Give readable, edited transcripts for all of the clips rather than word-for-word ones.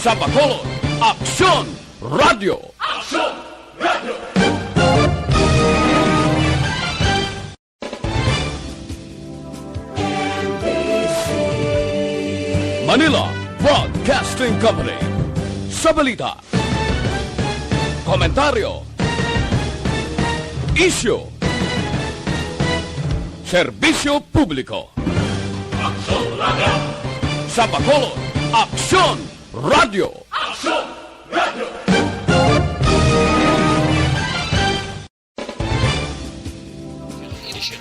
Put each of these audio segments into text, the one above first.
sa Bacolod, Aksyon Radio. Aksyon Radio! Manila Broadcasting Company. Sa balita, komentaryo, isyu, serbisyo publiko. Aksyon Radio! Sa Bacolod, Aksyon Radio. Aksyon Radio! Edition.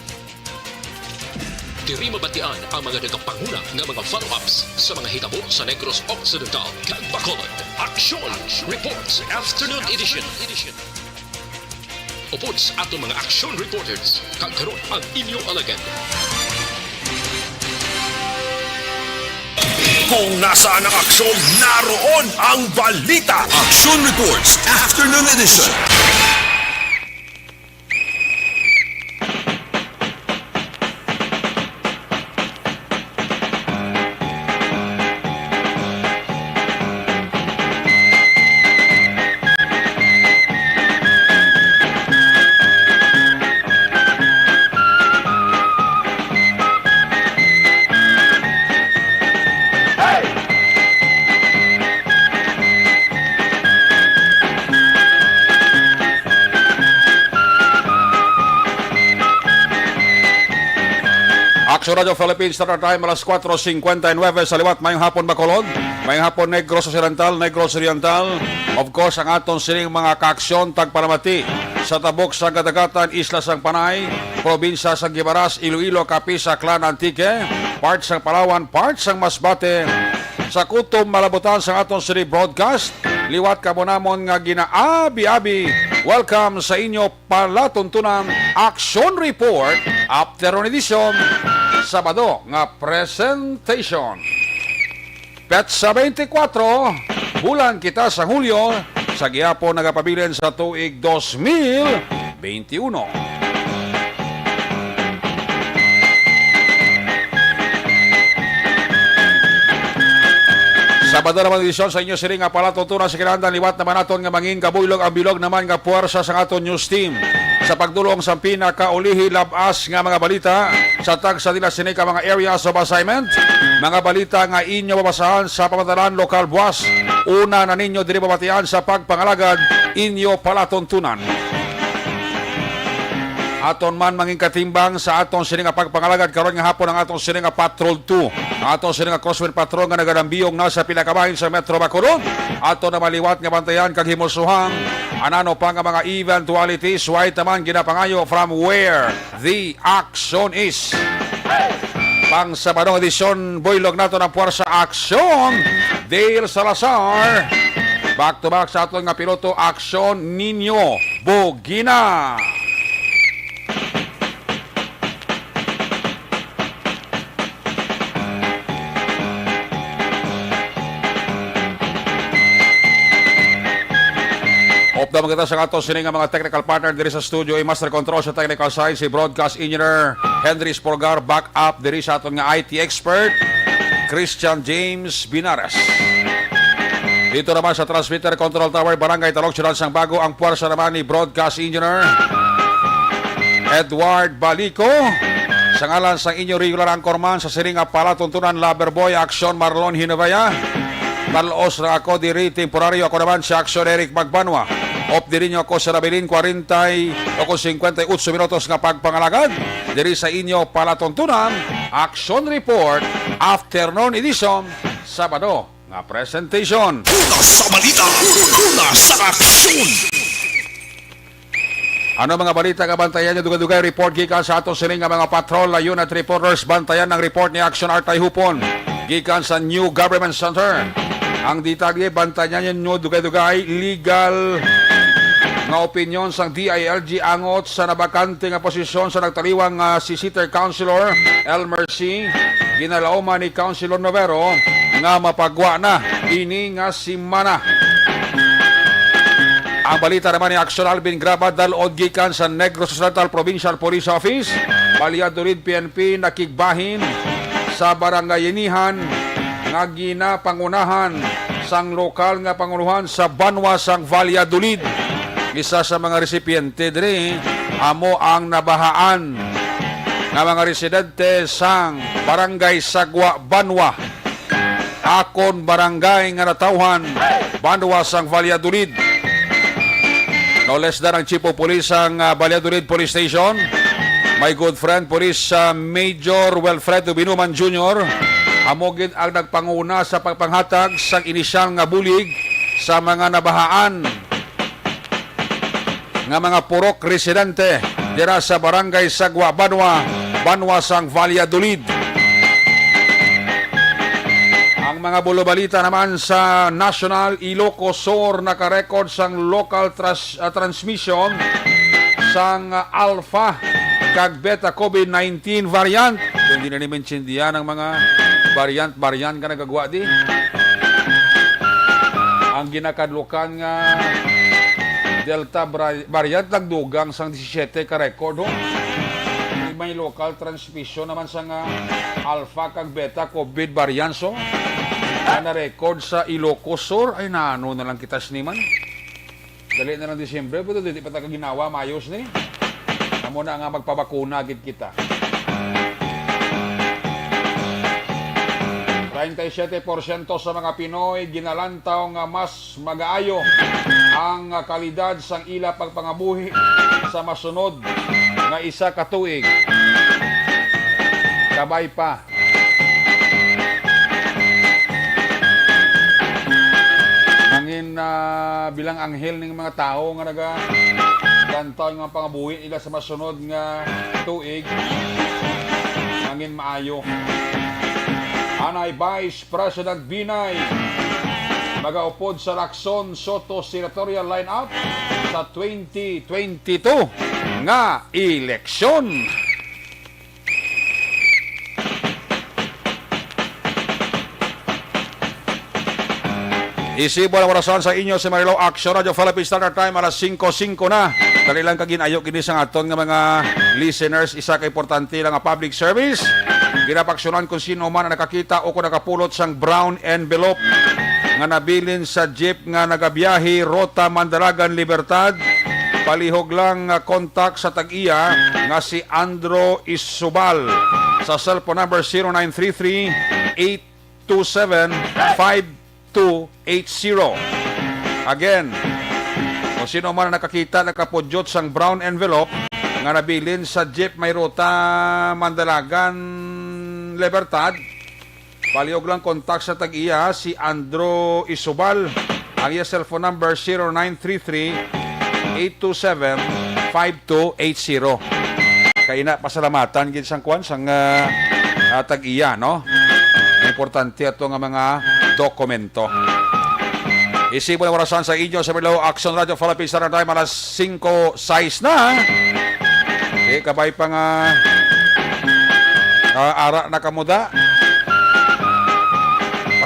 Diri mabatian ang mga nagapanguna ng mga follow-ups sa mga hitabo sa Negros Occidental kag Bacolod. Action Reports Afternoon Edition. Upod sa ato mga action reporters kag karon ang inyong alagad. Kung nasaan ang aksyon, naroon ang balita. Action Reports Afternoon Edition. Aksyon Radio Philippines, Starter Time, alas 4:59 sa liwat. Mayong hapon Bacolod, mayong hapon Negros Occidental, Negros Oriental. Of course, ang aton sining mga kaaksyon tagpalamati sa tabok sa Gadagatan, Isla sang Panay, probinsya sa Gibaras, Iloilo, Capiz, Aklan, Antique, parts sang Palawan, parts sang Masbate, sa Kutom, Malabutan sa aton sining broadcast. Liwat ka mo namon nga ginaabi-abi. Welcome sa inyo palatuntunan Action Report Afternoon Edition. Sabado nga presentation. Petsa 24, bulan kita sa Hulyo, sa giyapo nagapabilin sa tuig 2021. Sabado naman edisyon sa inyo siring nga palatuntunan sa kinahanglan liwat naman naton nga mangin kabuylog ang bilog naman nga puwersa sa aton news team sa pagdulong sa pinakaulihi labas nga mga balita sa tag sa nila sinika mga areas of assignment, mga balita nga inyo babasahan sa pamatalan lokal buwas. Una na ninyo diri babatian sa pagpangalagad inyo palatuntunan. Aton man manging katimbang sa aton sining nga pagpangalagad karon nga hapon ang aton sining nga Patrol 2. Ang aton sining nga Crosswind Patrol nga nagadambiyong na sa pinakabahin sa Metro Bacolod. Aton na maliwat nga bantayan kag himusuhang anano pa nga mga eventualities why taman ginapangayo from where the action is. Pang Sabadong edisyon buylog nato ng puwersa aksyon Dale Salazar. Back to back sa aton nga piloto aksyon Nino Bogina. Opda magkita sa ato sining mga technical partner diri sa studio ay Master Control sa technical side si Broadcast Engineer Henry Sporgar, back up diri sa aton nga IT expert Christian James Binares. Dito naman sa Transmitter Control Tower Barangay Talok Ciudad sang Bago ang puwersa naman ni Broadcast Engineer Edward Balico. Sa ngalan sang inyo regular anchorman sa siring nga palatuntunan Loverboy Aksyon Marlon Hinabaya. Talos na ako diri temporaryo, ako naman si Aksyon Eric Magbanwa. Op diri nyo ako sa Labilin 40 o 58 minutos nga pagpangalagad diri sa inyo palatuntunan Action Report Afternoon Edition Sabado nga presentation. Una sa balita, una sa aksyon. Ano mga balita nga bantayan nyo dugay-dugay report gikan sa ato sining nga mga patrol la unit reporters bantayan ng report ni Action Artay Hupon gikan sa New Government Center. Ang detalye bantayan nyo dugay-dugay legal nga opinyon sang DILG angot sa nabakante nga posisyon sa nagtaliwang si City Councilor Elmer C. Ginalauma ni Councilor Novero nga mapagwa na ini nga simana. Ang balita naman ni Action Alvin Graba dalod gikan sa Negros Occidental Provincial Police Office. Baliado rin PNP nakigbahin sa barangay Inihan nga ginapangunahan sang lokal nga panguluhan sa Banwa sang Valladolid. Isa sa mga resipiente diri amo ang nabahaan nga mga residente sang Barangay Sagwa, Banwa. Akon barangay nga natawhan Banwa sang Valladolid. No less than ang Chief of Police ang Valladolid Police Station. My good friend Police Major Wilfredo Binuman Jr. Amogid ang nagpanguna sa pagpanghatag sa inisyal nga bulig sa mga nabahaan nga mga purok residente dira sa Barangay Sagwa, Banwa, Banwa sang Valladolid. Ang mga bulobalita naman sa National Ilocos Sur nakarecord sang local transmission sang Alpha kag Beta COVID-19 variant. Hindi na ni-mention diyan ang mga variant ka nagagawa di. Ang ginakadlukan nga Delta variant nagdugang sang 17 ka record ho. May local transmission naman sa nga Alpha kag Beta COVID variant so. Na record sa Ilocos Sur ay naano na lang kita siniman. Dali na ng Disyembre pero di pa tayo ginawa mayos ni. Amo na nga magpabakuna gid kita. 37% sa mga Pinoy ginalantaw nga mas magaayo ang kalidad sang ila pagpangabuhi sa masunod nga isa ka tuig. Kabay pa angin bilang anghel ng mga tao nga nagalantaw nga pangabuhi ila sa masunod nga tuig. Angin maayo. Anay Vice President Binay magaupod sa Lacson Soto Senatorial lineup sa 2022 nga eleksyon. Isibo ang orasan sa inyo sa Marilao Action Radio Philippines Standard Time alas 5:05 na. Dali lang kaginayo kini sa aton nga mga listeners isa ka importante lang nga public service. Ginapaksyonan kung sino man ang nakakita o kung nakapulot sang brown envelope nga nabilin sa jeep nga nagabiyahe Rota Mandalagan Libertad. Palihog lang kontak sa tag-iya nga si Andro Isubal sa cellphone number 0933-827-5280. Again, kung sino man ang nakakita nakapudyot sang brown envelope nga nabilin sa jeep may Rota Mandalagan Libertad, palihog lang kontak sa tag-iya si Andro Isubal. Ang iya cellphone number 0933-827-5280. Kaya na pasalamatan gid sang kwan sang tag-iya no. Importante ato nga mga dokumento. Isibo na orasan sa inyo sa Marilao Action Radio Philippines Standard Time alas 5:06 na. Okay, kabay pa nga ara na kamuda.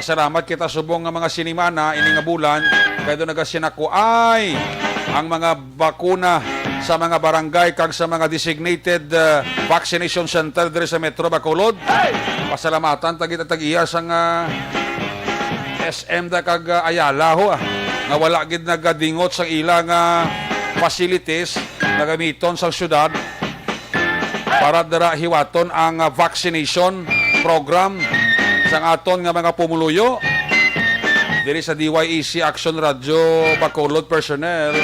Pasalamat kita subong nga mga sinimana ini nga bulan kay do nagasinako ay ang mga bakuna sa mga barangay kag sa mga designated vaccination center diri sa Metro Bacolod. Pasalamatan tag-iya sang SM da kag Ayala ho nga wala gid nagadingot sang ila nga facilities na gamiton sa syudad para dara hiwaton ang vaccination program sang aton nga mga pumuluyo diri sa DYEC Action Radio Bacolod personnel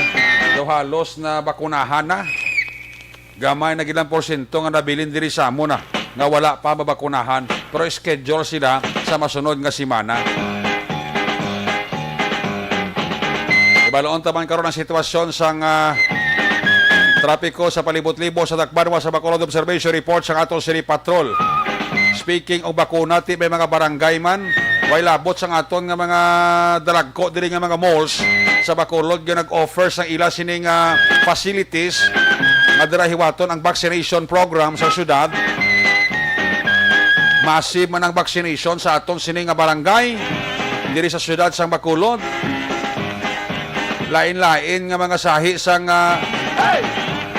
do halos na bakunahan na. Gamay na gilang porsyento nga nabilin diri sa amo na nga wala pa mabakunahan pero schedule sila sa masunod nga semana. Ibaloon taman karon ang sitwasyon sang trapiko sa palibot-libo sa Tacbanwa sa Bacolod Observation Report sa atong City Patrol. Speaking of bakuna, ti may mga barangay man, way labot sa aton nga mga dalagko diri nga mga malls sa Bacolod nga nag-offer sa ila sining facilities nga dira hiwaton ang vaccination program sa syudad. Massive man ang vaccination sa aton sining nga barangay diri sa syudad sang Bacolod. Lain-lain nga mga sahi sang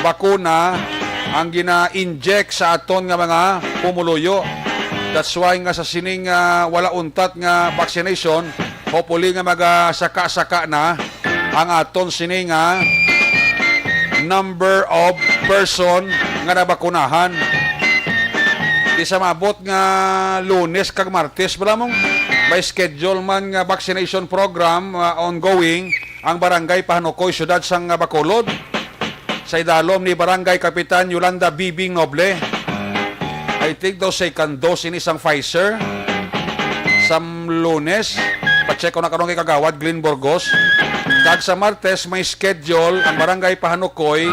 bakuna ang gina-inject sa aton nga mga pumuluyo. That's why nga sa sining wala untat nga vaccination, hopefully nga magasaka-saka na ang aton sini nga number of person nga nabakunahan. Di sa mabot nga Lunes kag Martes bala mong may schedule man nga vaccination program ongoing ang barangay Pahanukoy, syudad sang Bacolod. Sa idalom ni Barangay Kapitan Yolanda Bibing Noble. I think daw second dose ini sang Pfizer. Sa Lunes, pacheck ko na karon kay Kagawad Glenn Burgos. Kag sa Martes may schedule ang Barangay Pahanukoy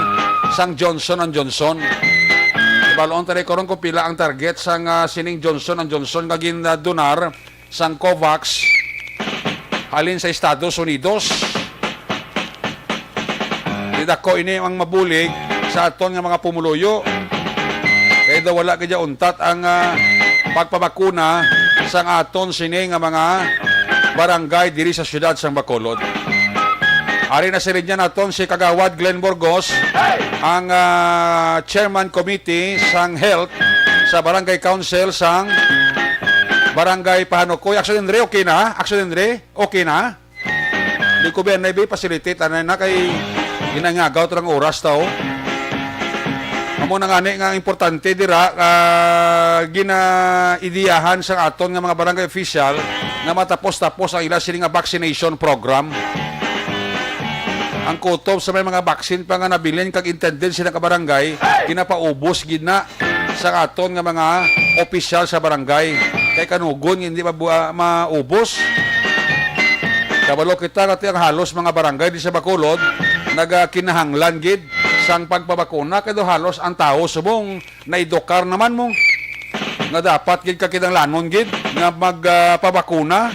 sang Johnson & Johnson. Balon tari karon ko pila ang target sang sining Johnson & Johnson kagin donar sang COVAX halin sa Estados Unidos. Dako ini ang mabulig sa aton nga mga pumuluyo. Kaya daw wala kaya untat ang pagpabakuna sang aton sini nga mga barangay diri sa syudad sang Bacolod. Ari na sirin niya naton si Kagawad Glenn Burgos, ang chairman committee sang health sa barangay council sang barangay Pahanukoy. Action Andre, okay na? Action Andre, okay na? Di ko ba na facilitate na kay ginangagaw ito ng oras tao. Amo na nga importante dira ginaidiyahan sa aton nga mga barangay official na matapos-tapos ang ila sila nga vaccination program. Ang kutob sa may mga vaccine pa nga nabilin kag intended sila ka barangay, ginapaubos gina sa aton nga mga opisyal sa barangay. Kay kanugon hindi maubos. Kabalo kita ngati ang halos mga barangay di sa Bacolod nagakinahanglan gid sang pagpabakuna kay do halos ang tao subong naidokar naman mo nga dapat gid kakidanglanon gid nga magpabakuna.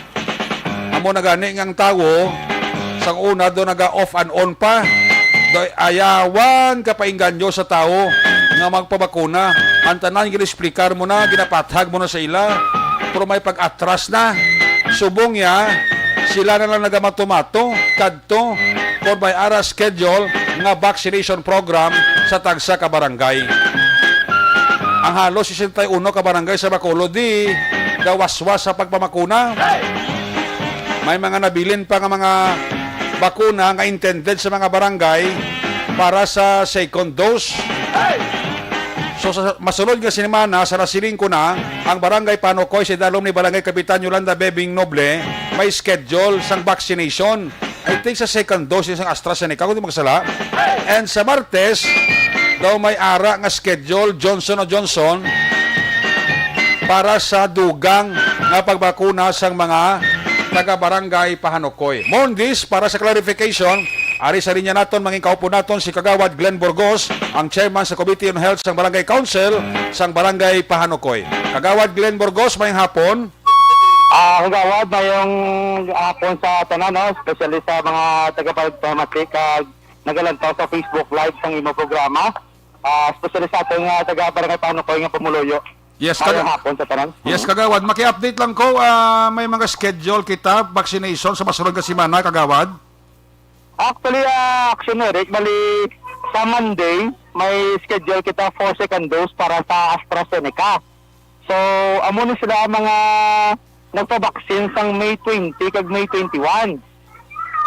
Amo na gani nga ang tao sang una do naga off and on pa. Do ayawan kapainganyo sa tao nga magpabakuna. Ang tanan gid-explicar mo na, ginapathag mo na sa ila. Pero may pag-atras na. Subong ya sila na lang nagamatumato kadto for by ara schedule nga vaccination program sa tagsa ka barangay. Ang halos 61 ka barangay sa Bacolod di gawaswas sa pagpamakuna. May mga nabilin pa nga mga bakuna nga intended sa mga barangay para sa second dose. So sa masunod nga sinimana sa nasiling ko na ang barangay Pahanukoy sa dalom ni Barangay Kapitan Yolanda Bibing Noble may schedule sang vaccination. I think sa second dose sang AstraZeneca kung di magsala. And sa Martes daw may ara nga schedule Johnson & Johnson para sa dugang nga pagbakuna sang mga taga-barangay Pahanukoy. Mondis, para sa clarification, ari sa linya naton manging kaupo naton si Kagawad Glenn Burgos, ang chairman sa Committee on Health sang Barangay Council sang Barangay Pahanukoy. Kagawad Glenn Burgos, mayong hapon. Kagawad, mayong hapon sa tanan, no? Especially sa mga taga-pagpamatik nagalantaw sa Facebook Live sang imo programa. Especially sa ating taga-barangay Pahanukoy nga pumuluyo. Yes, Mayong hapon sa tanan. Yes, Kagawad. Maki-update lang ko, may mga schedule kita, vaccination sa masunod ka simana, Kagawad? Actually, Action Eric, bali sa Monday, may schedule kita for second dose para sa AstraZeneca. So, amo ni sila mga nagpa-vaccine sang May 20 kag May 21.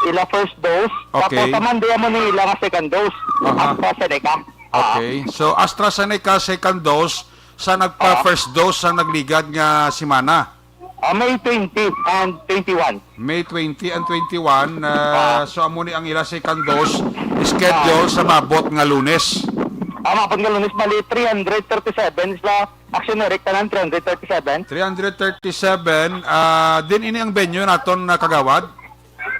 Ila first dose. Okay. Tapos sa Monday, amo ni ila nga second dose. AstraZeneca. Okay. So, AstraZeneca second dose sa nagpa-first dose sa nagligad nga simana. May 20 and 21. May 20 and 21. So, amo ni ang ila second dose schedule sa mabot nga Lunes. Mapag nga Lunes, bali 337 sila Action Eric, tanan 337. 337. Din ini ang venue naton na Kagawad?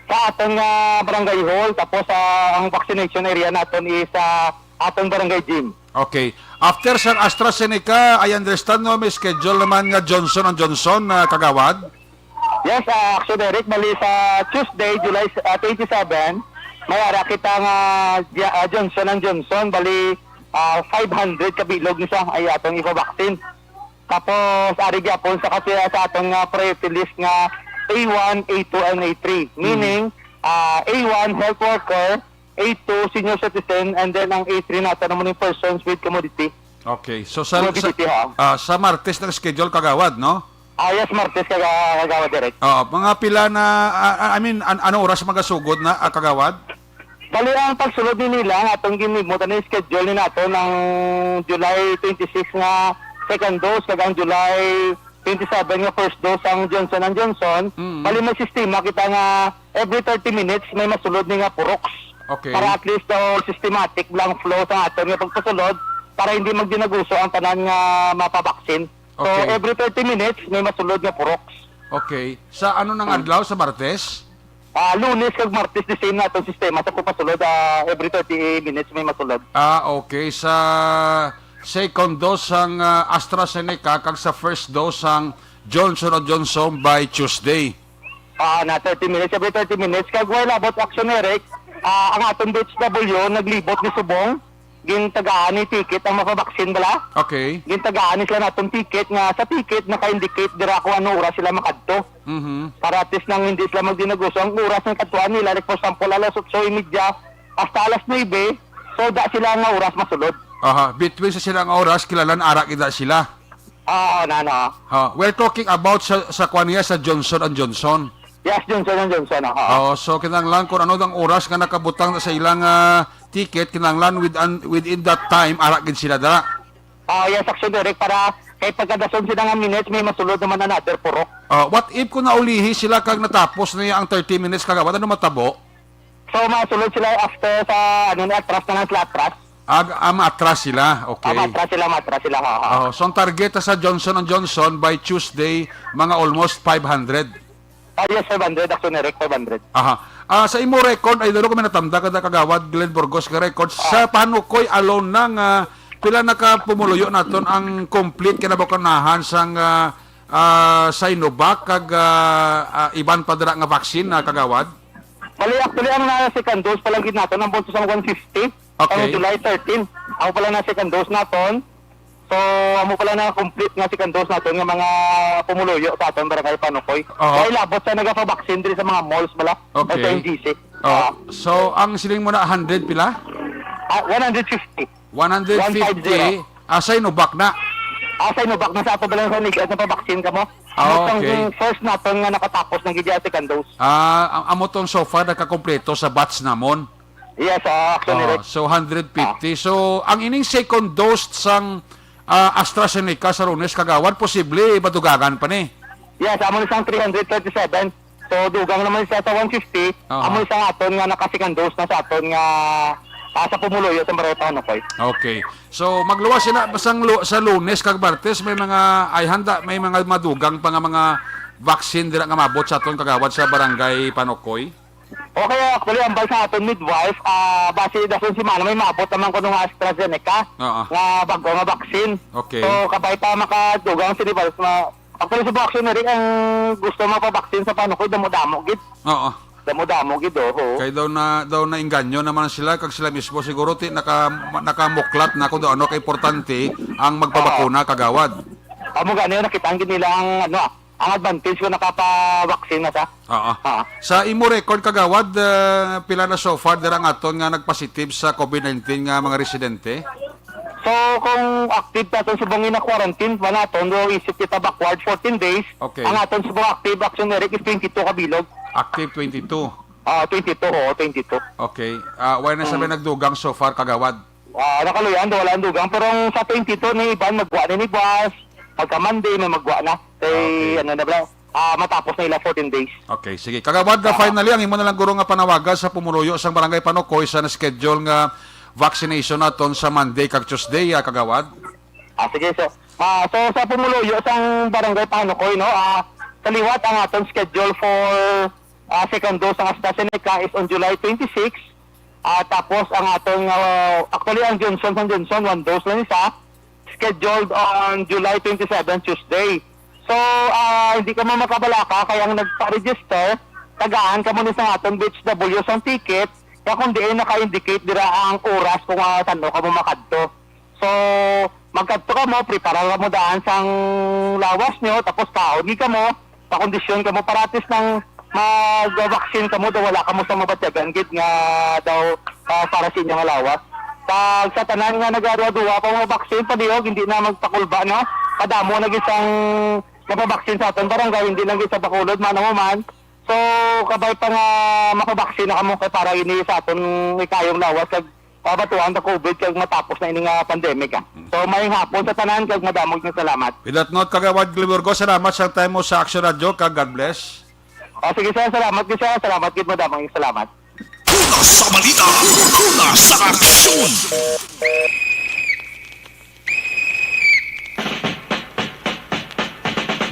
Sa atong barangay hall, tapos ang vaccination area naton is sa atong barangay gym. Okay. After sa AstraZeneca, I understand no, may schedule naman nga Johnson & Johnson na Kagawad? Yes, Action Eric, bali sa Tuesday, July 27, may ara kita nga Johnson & Johnson, bali 500 kabilog nisa ay atong ipa-vaccine. Tapos, ari gyapon sa kasi sa atong priority list nga A1, A2, and A3. Meaning, A1, health worker, A2, senior citizen, and then ang A3 natin naman yung persons with commodity. Okay. So, sa Commodity, Martes na schedule Kagawad, no? Yes, Martes kagawad direct. Mga pila na, ano oras magasugod na, kagawad? Bali ang pagsulod ni nila nga atong ginibot na schedule ni nato ng July 26 nga second dose kag ang July 27 nga first dose ang Johnson & Johnson. Bali may sistema kita nga every 30 minutes may masulod ni nga puroks. Okay. Para at least systematic lang flow sa aton nga pagpasulod para hindi magdinaguso ang tanan nga mapabaksin. So Okay. every 30 minutes may masulod nga puroks. Okay. Sa ano nang adlaw, sa Martes? Lunes kag Martes the same na itong sistema sa pagpasulod every 30 minutes may masulod. Okay. Sa second dose ang AstraZeneca kag sa first dose ang Johnson & Johnson by Tuesday. Na 30 minutes, every 30 minutes. Kag while about action, Eric, ang atong BHW naglibot ni Subong, gintagaan ni ticket ang mapabaksin bala. Okay. Gintagaan ni sila natong ticket nga sa ticket naka-indicate dira kung ano oras sila makadto. Para at least nang hindi sila magdinaguso. Ang oras ng kadtuan nila, like for example, alas 8:30 hasta alas 9, so da sila nga oras masulod. Between sa silang oras, kilalan ara kita sila. We're talking about sa kwaniya sa Johnson & Johnson. Yes, Johnson & Johnson. So kinahanglan kung ano ang oras nga nakabutang sa ilang ticket, kinahanglan within that time ara gid sila dara. Yes, action direct para kay pagkadason sila nga minutes may masulod naman another purok. What if kung naulihi sila kag natapos na ang 30 minutes kagawad, ano matabo? So masulod sila after sa atras na ng atras. Matras sila. Okay. Matras sila. So ang target sa Johnson & Johnson by Tuesday, mga almost 500. Yes, 500. Action direct, 500. Sa imo record, ay dalo ko may natamda kada kagawad, Glenn Burgos ka record. Sa panukoy alone nang pila nakapumuluyo naton ang complete kinabukanahan sang Sinovac kag iban pa dira nga vaccine na kagawad. Bali, actually, ang second dose pa lang gid naton ang buntos sa 150. Okay. Ang July 13. Ako pala na second dose naton. So, amo pala na complete nga second dose naton nga mga pumuluyo sa aton barangay Panukoy. Kaya labot sa nagapa-vaccine diri sa mga malls bala. Okay. Sa NGC. So, ang siling mo na 100 pila? 150. 150. Sinovac na. Sinovac na sa ato bala sa nigad na pa-vaccine ka mo. Okay. Ang first naton nga nakatapos ng gidya second dose. Ang amo tong so far nakakompleto sa batch namon. Yes, actually. So 150. So ang ining second dose sang AstraZeneca sa Lunes kagawad posible badugagan pa ni. Yes, amo isang 337. So dugang naman siya sa 150. Amo isang aton nga naka-second dose na sa aton nga sa pumuluyo sa Barangay Panukoy. Okay. So magluwas sila sa Lunes kag Martes may mga may mga madugang pa nga mga vaccine dira nga mabot sa aton kagawad sa Barangay Panukoy. Okay, actually, ang sa aton midwife, base dason si Mano, may maabot naman ko ng AstraZeneca nga bago nga vaccine. Okay. So, kabay pa makadugang si Divals, actually sa vaccine na rin, ang gusto mapabaksin sa Panukoy, damo-damo, gid. Damo-damo, gid, Kaya daw na inganyo naman sila, kag sila mismo siguro nakamuklat na kung ano ka-importante ang magpabakuna kagawad. Amo gani, nakita nila ang ang advantage ko nakapa-vaccine na sa. Sa imo record kagawad, pila na so far dira nga aton nga nagpositive sa COVID-19 nga mga residente? So kung active naton subong na quarantine pa naton, do isip kita backward 14 days. Okay. Ang aton subong active action Eric is 22 kabilog. Active 22. 22. Okay. Wala na sabi nagdugang so far kagawad? Nakaluyan, wala ang dugang. Pero sa 22 na iban, magwa na ni Bas. Pagka Monday, may magwa na. Kay, matapos na ila 14 days. Okay, sige. Kagawad, finally, ang imo na lang guro nga panawagan sa pumuluyo sa Barangay Panukoy sa na-schedule nga vaccination naton sa Monday kag Tuesday, kagawad? Sige, so sa pumuluyo sa Barangay Panukoy, no, kaliwat ang aton schedule for second dose ng AstraZeneca is on July 26. Tapos ang atong, actually ang Johnson & Johnson, 1 dose lang isa, scheduled on July 27, Tuesday. So, hindi ka mo makabalaka, kaya ang nagpa-register, tagaan ka mo sa atong BHW sa ticket, kaya kung di naka-indicate dira ang oras kung saan ka mo makadto. So, magkadto ka mo, prepara ka mo daan sang lawas nyo, tapos kaon ka mo, pakondisyon ka mo paratis ng mag-vaccine ka mo, daw wala ka mo sa mabatyagan, git nga daw para sa inyong lawas. Sa tanan nga nagaduwa pa mga vaccine, padiog, hindi na magpakulba, no? Kadamo na isang kapabaksin sa aton barangay, hindi lang sa Bacolod, man. So, kabay pa nga makabaksin na kamo kay para ini sa aton ikayong lawas kag pabatuan sa COVID kag matapos na ini nga pandemic. So, mayong hapon sa tanan kag madamog nga salamat. With that note, Kagawad Gliburgo, salamat sa time mo sa Action Radio, kag God bless. O sige sir, salamat gid sir. Salamat gid madamog nga salamat. Kuna sa balita, kuna sa aksyon.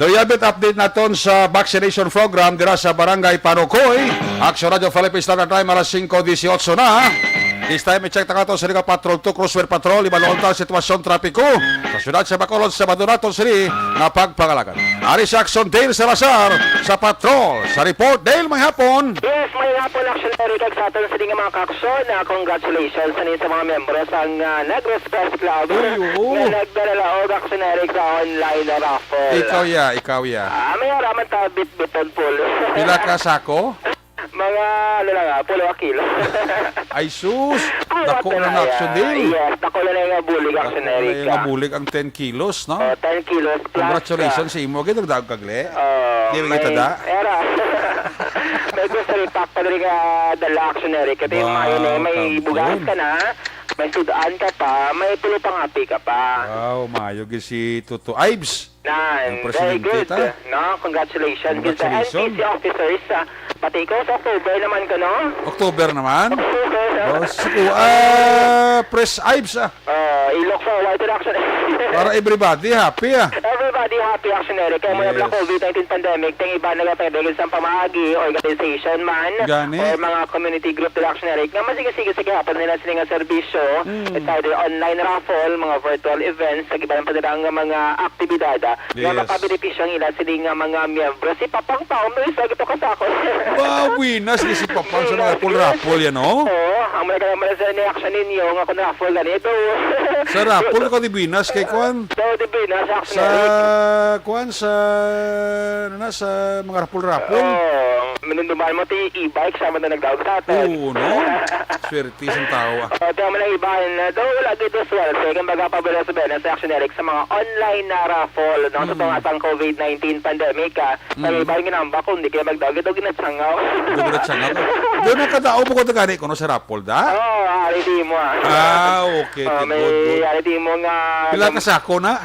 Doyabit update naton sa vaccination program dira sa Barangay Panukoy. Action Radio Philippines Standard Time alas 5:18 na. This time, i-check na ka ito sa Liga Patrol 2, Crossware Patrol, ibalon ta sitwasyon trapiko sa syudad sa Bacolod sa Badonaton City na pagpangalakan. Ari sa Action Dale Salazar sa Patrol. Sa report, Dale, may hapon. Yes, may hapon action Eric sa atin sa mga mga kaksyon. Congratulations sa mga membro sa Negros Press Club na nagdala og action Eric sa online raffle. Ikaw ya. May araman ta bit-biton pool. Pila ka sako? Mga ano lang, pulo a kilo. Ay sus, dako na na Action Dale. Yes, dako na nga bulig action Eric. Ay, nabulig ang 10 kilos, no? 10 kilos plus. Congratulations sa imo. Gito daog kagle. Di ba kita da? Era. May gusto rin pa rin dala action Eric. Ito yung may bugas ka na. May sudaan ka pa, may pulo pang api ka pa. Wow, mayo gid si Tuto Ives. Nine. Ang Very presidente good. ta. No, congratulations. Congratulations. Sa NPC officers, pati ko sa October naman ko, no? October naman. Oh, siku, Press Ives I-look forward to the action. Para everybody happy Everybody happy action Eric. Kaya muna Yes. Black COVID-19 pandemic, ting iba nagapagdagil sa pamagi, organization man, Gani. or mga community group to action Eric. Nga masige-sige hapon nila sila nga serbisyo. It's either online raffle, mga virtual events, sa iba ng padirang mga aktibidad. Nga Yes. makabenepisyo ang ila sila nga mga miyembro. Si Papang Pao, may isa gito kasako. Wow, winas ni si Papang sa mga rapol yan, no? Oo, ang mga naman sa ni-action ninyo, nga kung raffle ganito. Sa rapol ko di winas kay Kwan. So, di ba, nasa action Sa Eric. Kwan, sa sa mga rapol-rapol. Minunduman mo ti e-bike sama na nagdawag sa atin. Oo, no? Swerte isang tao Ito mo lang ibahin na daw wala dito as well. So, kung baga pabila sa Benas Action Eric sa mga online na raffle no? Sa itong atang COVID-19 pandemic Kaya ibahin ginamba kung hindi kayo magdawag ito ginatsangaw. Gugulat siya nga. Doon ang kadao po ko tagani ko no sa rapol da? Oo, ari di mo Okay. may Good. ari di mo nga. Pila ka sako na?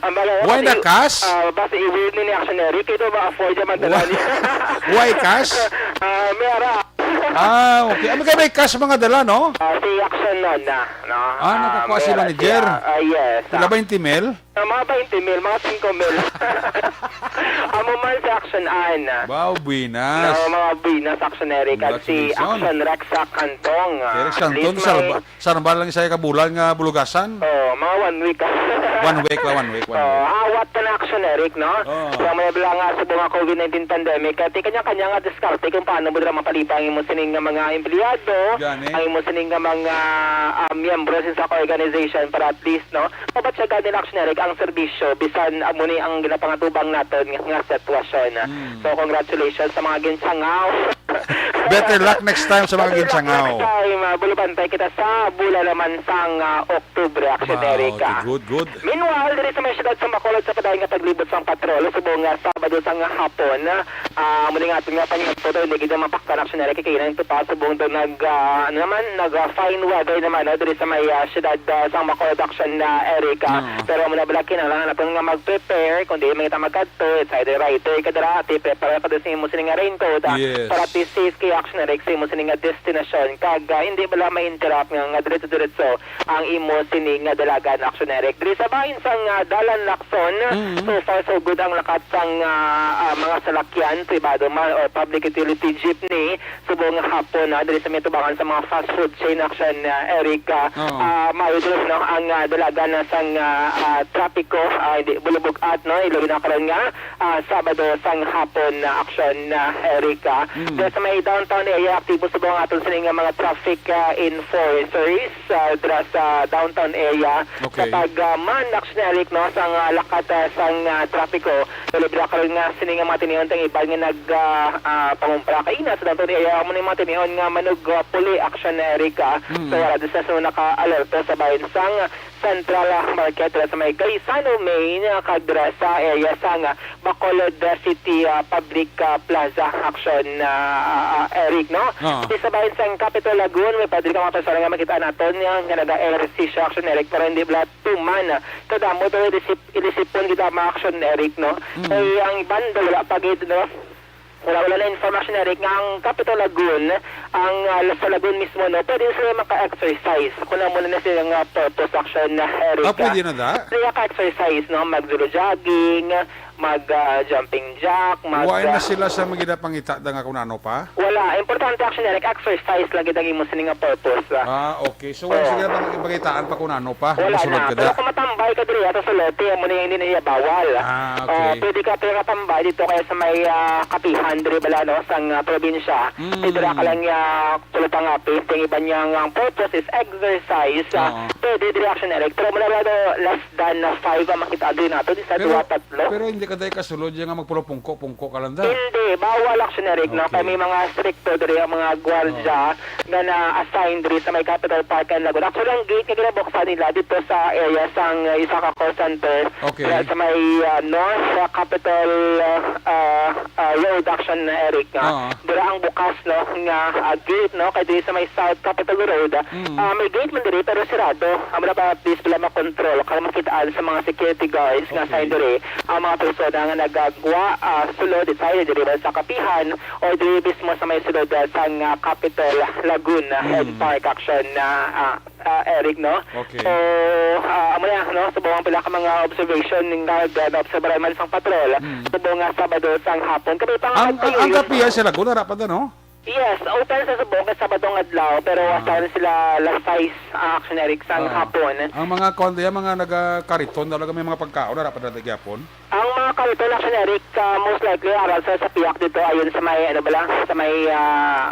Ang baga Why na cash? Basta i-weird ni Action Eric. Ito ba afford naman dala niya? Why cash? May ara. Okay. Ano ka may cash mga dala, no? Si Action nun na. No? Nakakuha si manager? Yes. Sila 20 mil? Mga 20 mil, mga 5 mil. Amo man sa Action An. Wow, buinas. Mga binas Action Eric at si Congratulations. Action Rexa Kantong. Eric Santon, sarba lang isa kabulan nga bulugasan. Mga 1 week. 1 week. Awat ka na Action Eric, no? Oo. So, may bila nga sa mga COVID-19 pandemic, at kanya-kanya nga diskarte kung paano mo dira mapalipa ang imo sining nga mga empleyado, Gani. ang imo sining nga mga miyembro sa organization para at least, no? Dapat siya ganun Action Eric ang serbisyo bisan amo ni ang ginapangatubang naton nga sitwasyon. So, congratulations sa mga ginsangaw. Better luck next time sa mga ginsangaw. Next time, bulupantay kita sa bula naman sang Oktubre, Action Eric. Good. Meanwhile, diri sa may syudad sa Bacolod sa padayon nga paglibot sang patrol subong nga Sabado sang hapon, muli nga aton nga panyagpo daw hindi gid mapaktan Action Eric kay nang tupa subong daw nag fine weather naman diri sa may syudad sang Bacolod Action Eric. Pero muna bala kinahanglan naton nga mag-prepare kundi may magkadto it's either rider kadara ati prepare pa sa imo sining nga raincoat Yes. para at least safe kay Action Eric sa imo sining nga destination kag hindi bala ma-interrupt nga diretso ang imo sining nga dalagan Action Eric diri sa bahin sang Dalan Lacson. So far so good ang lakat sang mga salakyan pribado man or public utility jeepney subong hapon diri sa mitubangan sa mga fast food chain Action Eric maudros no ang dalagan sang trapiko hindi bulubog at no ilog na karon nga Sabado sang hapon Action Eric. Diri sa may downtown area aktibo subong aton sining nga mga traffic enforcers dira sa downtown area. Okay. Kapag man Action Eric no sang lakat sang trapiko libra karon nga sining nga matiniyon tang iban nga pangumpra kay ina sa dato area mo ni mga tinihon nga manog puli action Erika. So wala din sa naka-alerto sa bayan sang Central Market sa may Garisano Main kadra sa area sang Bacolod City Public Plaza action Eric no. Sa bayan sang Capital Lagoon may padri ka mga personal nga makita naton nga naga-exercise action Eric pero hindi bala tuman kadamo to ilisipon kita mga action Eric no. Ay ang banda wala pagid no. Wala na information Eric nga ang Capital Lagoon ang sa Lagoon mismo no pwede sila maka-exercise kung muna na silang purpose action Eric. Pwede na da? Sila ka-exercise no mag-zero jogging, mag-jumping jack, Huwain na sila sa mga pangita nga kung ano pa? Wala, importante action Eric, exercise lang kitang mo sining nga purpose. Okay. So, wala sila pangitaan pa kung ano pa? Wala Masunod na. ka Pero da? kung matambay ka dito sa lote, mo na hindi na niya bawal. Okay. Pwede ka pero katambay dito kaya sa may kapihan, diri bala no, sa probinsya. Dira ka lang tulutang api. Yung iba niyang ang purpose is exercise. Pwede diri action Eric. Pero mula ba less than 5 makita din nato di sa 2-3. Pero hindi ka dahil kasulod yung nga magpulong-pungko ka lang da? Hindi, bawal action Eric no. Kaya may mga stricto diri ang mga gwardiya na na-assign diri sa may Capital Park and Lagoon. Actually, ang gate nga ginabuksan nila dito sa area sang isa ka call center. Okay. Sa may North Capital Road action Eric. Dira ang bukas no nga gate no kay diri sa may South Capital Road. May gate man diri pero sirado. Amo na ba please pala makontrol kaya makitaan sa mga security guards nga sa diri ang mga persona nga nagagwa sulod tayo diri ba sa kapihan o diri mismo sa may sulod sa Capital Lagoon and Park action Eric no. Okay. So amo na no subong pila ka mga observation ning na-obserbahan man sang patrol. Subong nga Sabado sang hapon kami Ang kapiya sila, kung narapat no? Yes, open sa subong sa Sabadong adlaw pero asahan sila last 5 action Eric sang hapon. Ang mga konde, mga nagakariton, talaga may mga pagkaon na dapat natin gyapon. Ang mga kariton action Eric most likely aral sa piyak dito ayon sa may ano bala sa may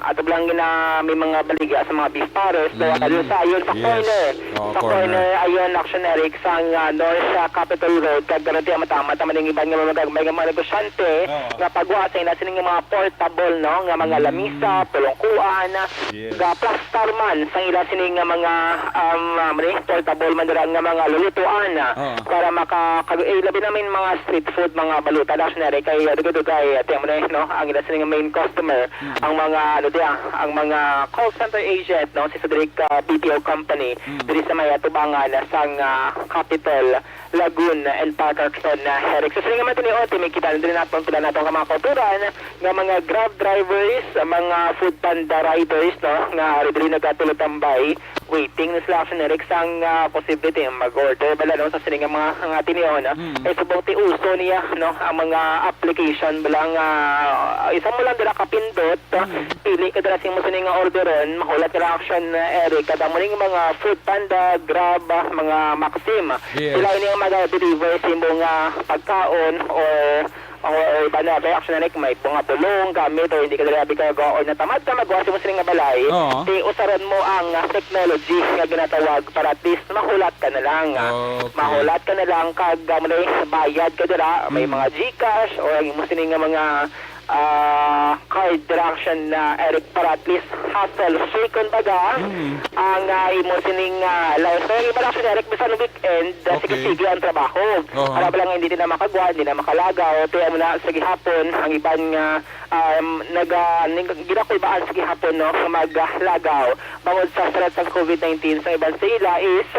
ato lang gina may mga baligya sa mga beef pares so ayon sa corner. Sa corner ayon action Eric sang North Capital Road kag garanti matama ning iban nga mga negosyante nga pagwa sa ina sining mga portable no nga mga lamisa, pulongkuan, ga plaster man sang ila sining nga mga portable man dira nga mga lulutuan para labi namin mga street food, mga baluta action Eric kay dugay temo na no ang ila sining main customer ang mga ang mga call center agent no si Cedric BPO company diri sa may atubangan sang Capital Lagoon and Park action Eric. So sining man tini may kita din naton pila naton ka mga kauturan nga mga Grab drivers, mga food panda riders no nga diri nagatulotambay waiting na sila action Eric sang possibility mag-order bala no sa sining mga tinion ay subong ti uso niya no ang mga application balang isa mo lang dira kapindot pili ka dira sing mo sining nga orderon mahulat ka action Eric kada mo ning mga food panda Grab mga Maxim sila ini ang mag-deliver sa imong pagkaon or iba na reaction Eric may mga pulong gamit o hindi ka dalabi ka or natamad ka magwasi mo sining nga balay di usaron mo ang technology nga ginatawag para at least mahulat ka na lang mahulat ka na lang kag bayad ka dira may mga GCash o ang mo sining nga mga card direction na Eric para at least hassle free baga ang imo sining life so iba na Eric bisan weekend sige ang trabaho para lang hindi na makagwa hindi na makalagaw kaya mo na sige hapon ang iban nga ginakoy baan sige hapon no maglagaw bangod sa threat sa COVID-19 sa iban sila is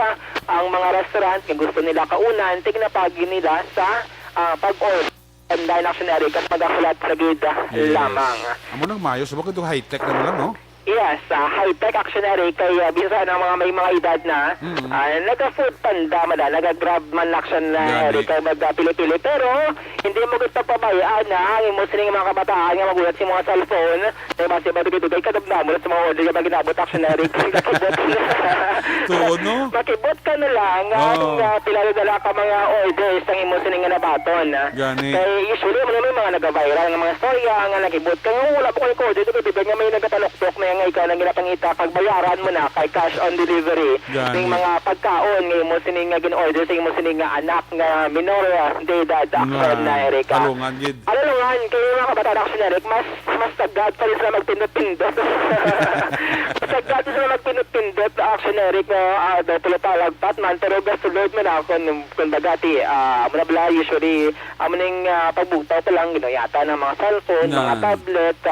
ang mga restaurant nga gusto nila kaunan tignapagi nila sa pag-order and dahil action Eric at magahulat sa gid lamang. Amo nang mayo, subok ito high-tech na lang, no? Yes, high-tech action Eric kay bisa na mga may mga edad na nag-food panda man nag-grab man action Eric kay magpili-pili pero hindi mo gusto pabayaan na ang imo sining mga kabataan nga magulat sa mga cellphone kay base ba dugay kadagnan mo sa mga order nga ginabot action Eric Tuod no? Makibot ka na lang pila na ka mga orders ang imo sining nga nabaton kay usually mo may mga nag-viral nga mga storya nga nakibot ka nga wala po kay order dugay nga may nagatalok-tok na nga ikaw nang ginapangita pagbayaran mo na kay cash on delivery Gani. ning mga pagkaon nga mo sining nga gin-order sa imo sining nga anak nga minor de edad action na Erika. Talungan, gid. Alulungan, kayo mga kabataan action Eric, mas tagad pa rin sila magpindot-pindot. Mas tagad pa sila magpindot-pindot action Eric na daw pala palagpat man, pero gasulod mo na ako kung bagati, muna bala usually, muning pagbugtaw pa lang, yata ng mga cellphone, mga tablet,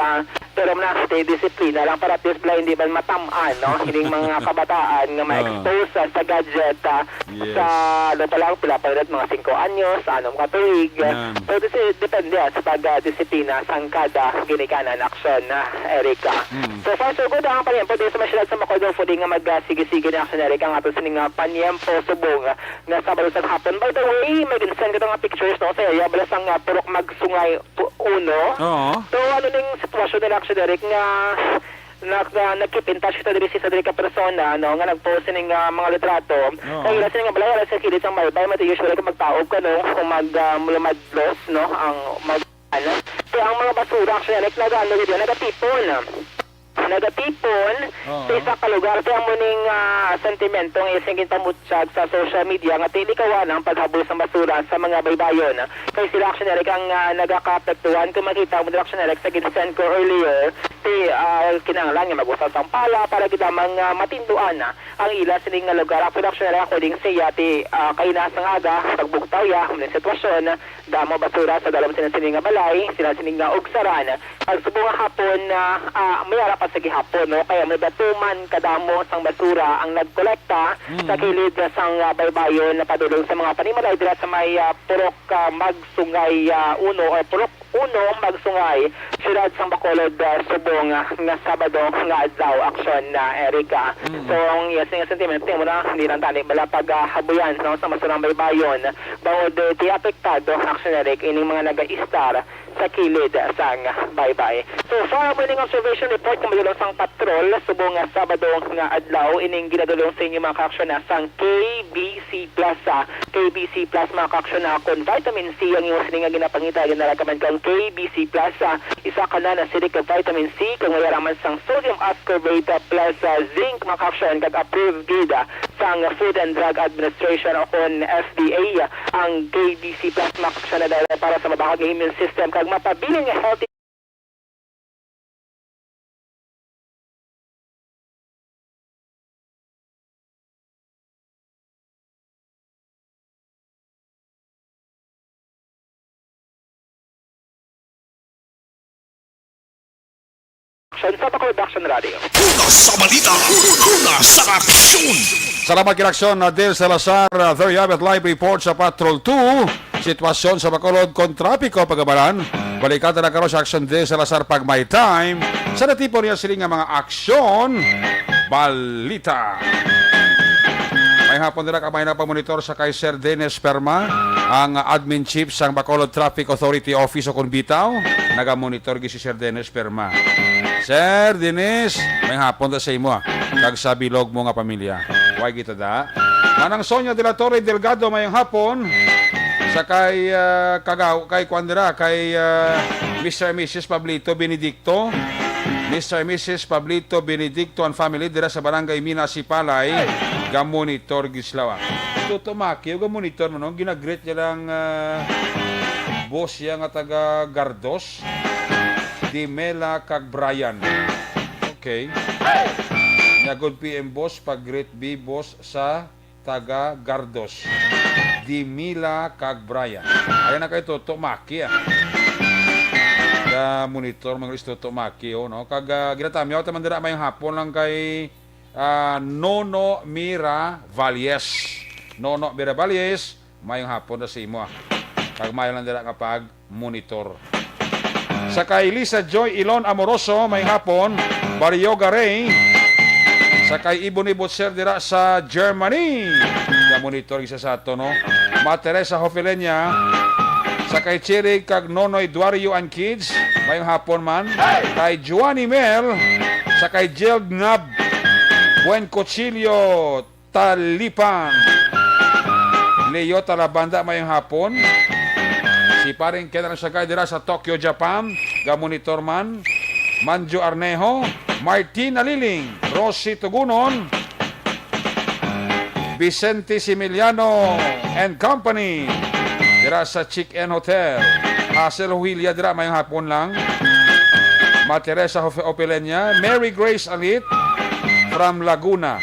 pero muna stay disiplina lang para at least bala hindi man matamaan, no? Hindi mga kabataan nga ma-expose sa gadget, Yes. sa ano pa lang, pila pa rin mga 5 anyos, anong katuig, pero depende sa pag-disiplina sa kada ginikanan aksyon na Erika. So far so good ang panyempo din sa masyadad sa Makodo Fooding nga mag-sige-sige na aksyon Erika ang ato sining panyempo subong nga Sabado sa hapon. By the way, may ginsend ko nga pictures no sa iya balas ang purok magsungay uno. Oo. So ano ning sitwasyon nila aksyon Eric nga nag-keep in touch kita diri sa diri ka persona no nga nag-post ning mga litrato. Kaya ila sila nga balay sa kilit ang may mati usually kung magtaog ka no kung maglumadlos no ang so ang mga basura actually nagano dito nagatipon sa isa ka lugar sa muning sentimentong isingin pamutsag sa social media nga tili kawan ang paghabol sa basura sa mga baybayon kay sila actually ang nagaka-apektuhan kung makita mo actually sa ginsend ko earlier kinahanglan nga mag-usap ang pala para gidamang matinduan ang ila sining nga lugar ang production according sa yati kainas ng aga pagbugtaw ya ng sitwasyon damo basura sa dalawang sining nga balay sining nga ugsaran pagsubong hapon mayara pa sa gihapon no kaya may batuman kadamo sang basura ang nagkolekta sa kilid sang baybayon na padulong sa mga panimalay dira sa may purok magsungay uno o purok uno magsungay siyudad sang Bacolod subong nga Sabado nga adlaw aksyon na Erika. So ang yes nga sentiment mo na hindi lang tani bala paghabuyan no sa masurang baybayon bawod ti apektado aksyon Eric ining mga naga-istar sa kilid sang baybay. So far morning observation report nga madulong sang patrol subong nga Sabado nga adlaw ining ginadulong sa inyo mga kaaksyon na sang KBC Plus KBC Plus mga kaaksyon na kon vitamin C ang iyong sining nga ginapangita ginarakamad kang KBC Plus isa ka na silik of vitamin C kung mayaraman sang sodium ascorbate plus zinc mga kaaksyon kag approved gid sang Food and Drug Administration o kon FDA ang KBC Plus mga kaaksyon na para sa mabahag nga immune system kag mapabiling nga healthy sa Bacolod Action Radio. Una sa balita, una sa aksyon. Salamat kinaksyon na Del Salazar. There you have it, live report sa Patrol 2. Sitwasyon sa Bacolod kung trapiko pagabaran. Balikatan na karon sa Action Del Salazar pag may time. Sa natipon niya siling nga mga aksyon. Balita. May hapon nila kamay na pamonitor sa kay Sir Dennis Perma, ang admin chief sa Bacolod Traffic Authority Office o Kunbitaw. Nagamonitor gi si Sir Dennis Perma. Sir Dennis, may hapon na sa imo kag sa bilog mo nga pamilya. Why kita da? Manang Sonia de la Torre Delgado may hapon sa kay kay Kwandera kay Mr. and Mrs. Pablito Benedicto. Mr. and Mrs. Pablito Benedicto and family dira sa barangay Mina Sipalay, gamonitor gislawa. Tutumaki yung gamonitor mo no, ginagreet niya lang boss niya nga taga Gardos. Di Mela kag Brian. Okay. Nagod PM boss pag great B boss sa taga Gardos. Di Mela kag Brian. Ayan na kay Toto Maki Ka monitor mga Toto Maki no. Kag ginatami ako tamandira may hapon lang kay Nono Mira Valles. Nono Mira Valles may hapon na sa imo. Kag may lang dira kapag monitor. Sa kay Lisa Joy Ilon Amoroso, may hapon, Barrio Garay. Sa kay Ibon Ibotser dira sa Germany. Monitor isa sa ato, no? Ma Teresa Hofelenia. Sa kay Cherry kag Nonoy Duario and Kids, may hapon man. Kay Juani Mel. Sa kay Jill Gnab. Buen Cochilio Talipan. Leo Talabanda, may hapon. Si paring kailan siya kay dira sa Tokyo, Japan, gamonitor man. Manjo Arnejo, Martina Liling, Rosie Tugunon, Vicente Similiano and Company, dira sa Chick-N Hotel. Hazel Huilia dira mayong hapon lang. Teresa Opelenya, Mary Grace Alit from Laguna.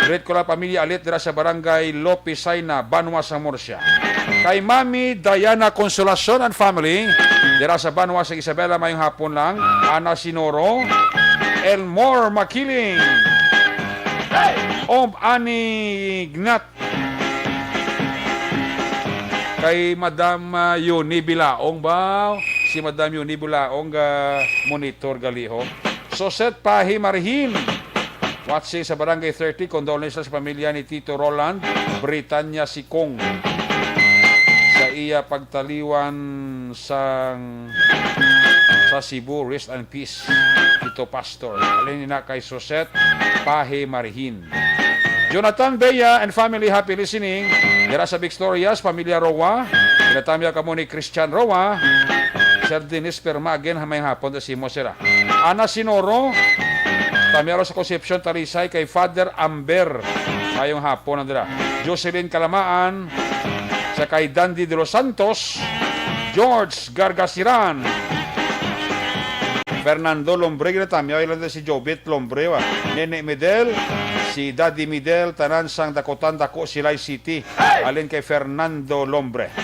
Great ko lang pamilya Alit dira sa barangay Lopisaina, Banwa sa Murcia. Kay Mami Diana Consolacion and family dira sa Banwa sa Isabela mayong hapon lang. Ana Sinoro, Elmore Makiling, Ani Gnat. Kay Madam Yuni Bilaong ba? Si Madam Yuni Bilaong monitor galiho. Soset Pahi Marhin, watching sa Barangay 30, condolences sa pamilya ni Tito Roland Britannia Sikong sa iya pagtaliwan sa Cebu. Rest and peace, Tito Pastor. Alin na kay Soset Pahi Marhin. Jonathan Bea and family, happy listening. Dira sa Victorias, pamilya Roa. Pinatamya ka mo ni Christian Roa. Sir Dennis Permagen, hamay hapon si Mosera. Ana Sinoro, tamyaro sa Concepcion Talisay kay Father Amber. Ngayong hapon na dira. Jocelyn Kalamaan, sa kay Dandy de los Santos. George Gargasiran. Fernando Lombre, ginatamya ilan si Jobit Lombre. Nene Medel, si Daddy Midel, tanan sang Dakotan Dako, Silay City. Alin kay Fernando Lombre.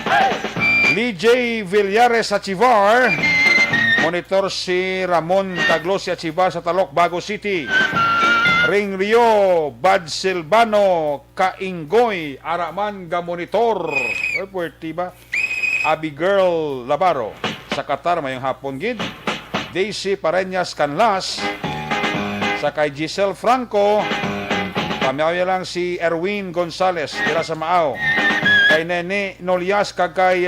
Lee J. Villares sa Chivar. Monitor si Ramon Taglosi at Chivar sa Talok, Bago City. Ring Rio, Bad Silvano, Kaingoy, Araman ga Monitor. Puerti ba? Abigail Labaro sa Qatar mayong hapon gid. Daisy Pareñas Canlas sa kay Giselle Franco. Pamiyaya lang si Erwin Gonzales dira sa Maaw. Kay Nene Nolias kag kay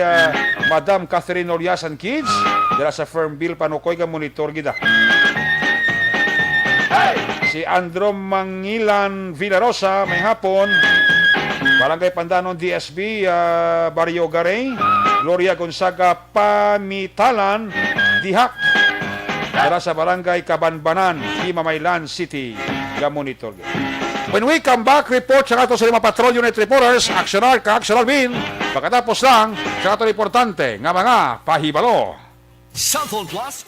Madam Catherine Nolias and kids dira sa Fernville Panukoy ga monitor gida. Si Andro Mangilan Villarosa may hapon. Barangay Pandanon DSB Barrio Garay. Gloria Gonzaga Pamitalan Dihak dira sa Barangay Kabanbanan, Himamaylan City ga monitor. When we come back, report sa ato sa 5 Patrol Unit Reporters, Actional Bin. Pagkatapos lang, sa ato importante nga mga pahibalo. Cellphone Plus.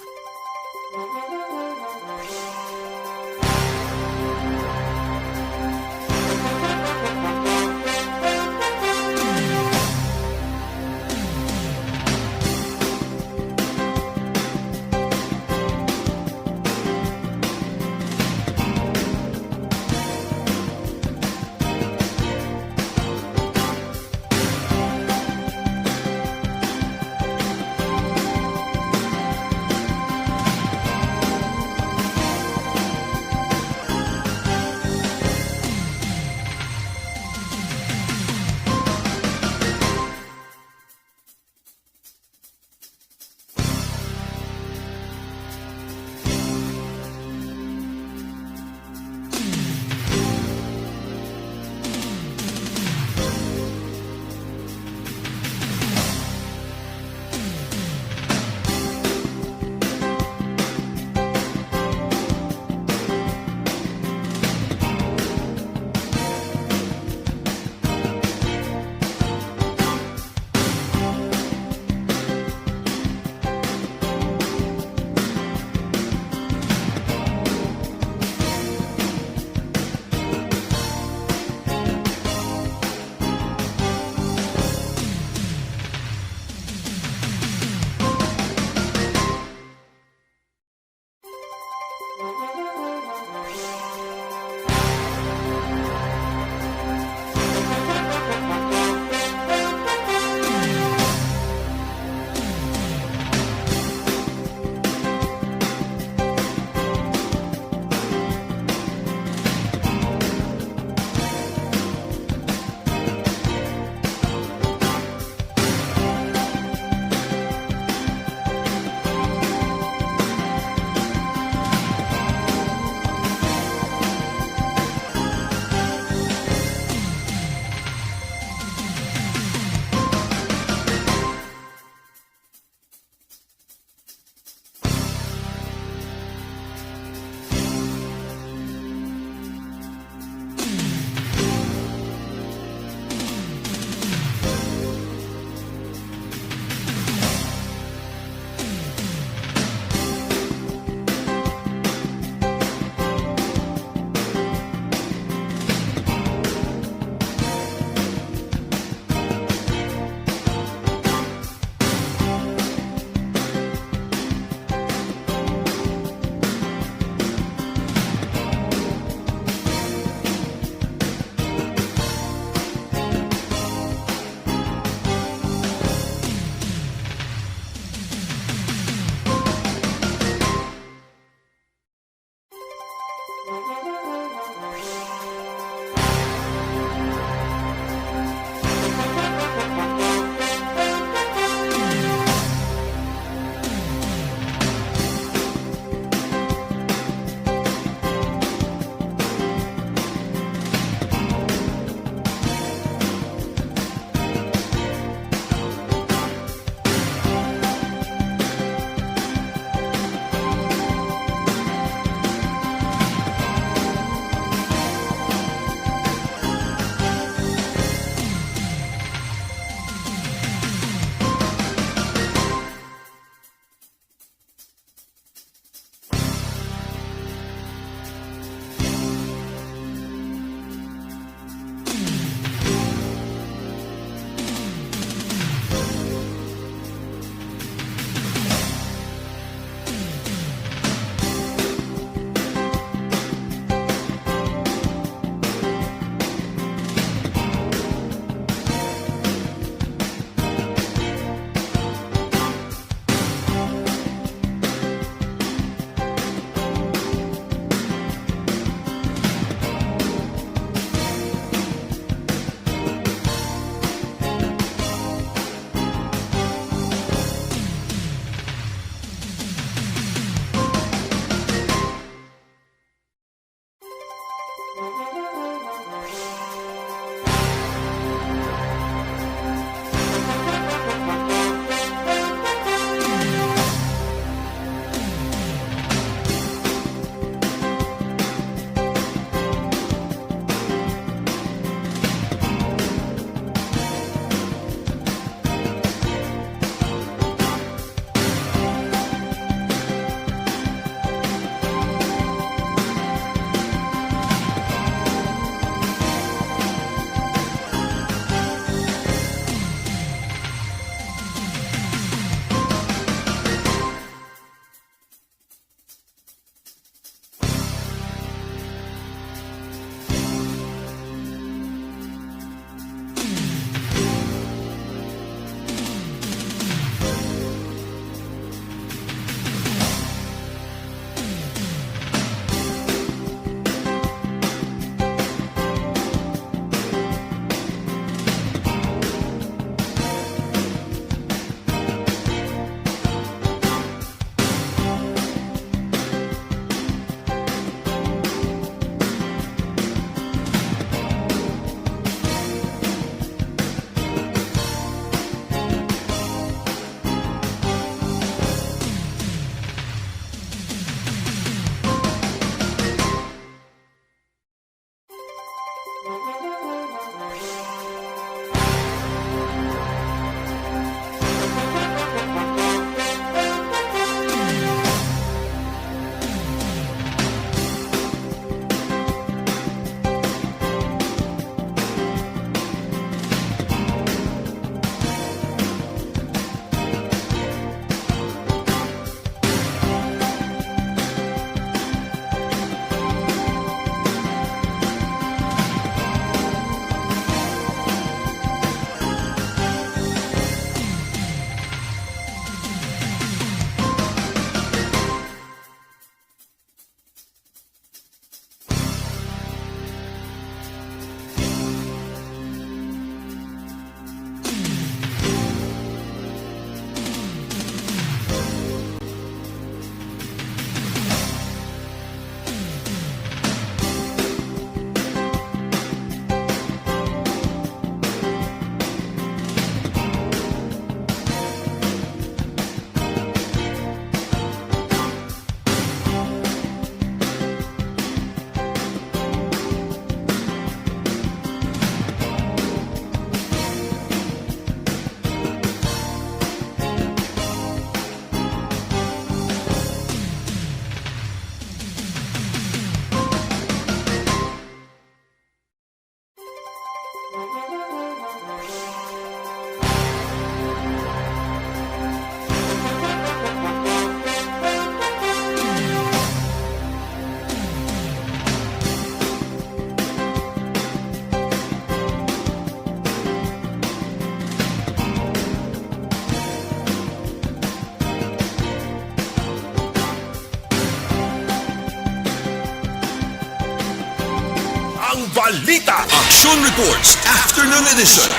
balita. Action Reports Afternoon Edition.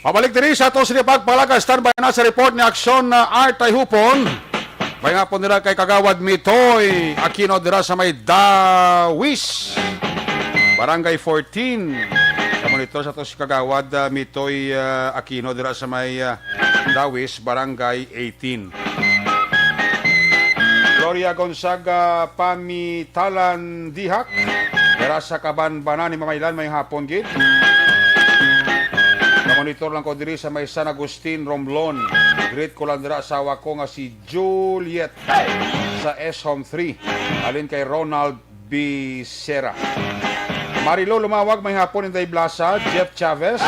Pabalik din sa itong sinipagpalaga. Standby na sa report ni Aksyon na Art ay hupon. May nga po nila kay Kagawad Mitoy Aquino dira sa may Dawis. Barangay 14. Monitor sa to si Kagawad Mitoy Aquino dira sa may Dawis, Barangay 18. Gloria Gonzaga Pamitalan Dihak dira sa Kabanbanan ni Mamaylan may hapon gid. Monitor lang ko diri sa may San Agustin Romblon. Great ko lang dira asawa ko nga si Juliet sa S Home 3. Alin kay Ronald Bicera. Marilo Lumawag may hapon Inday Blasa, Jeff Chavez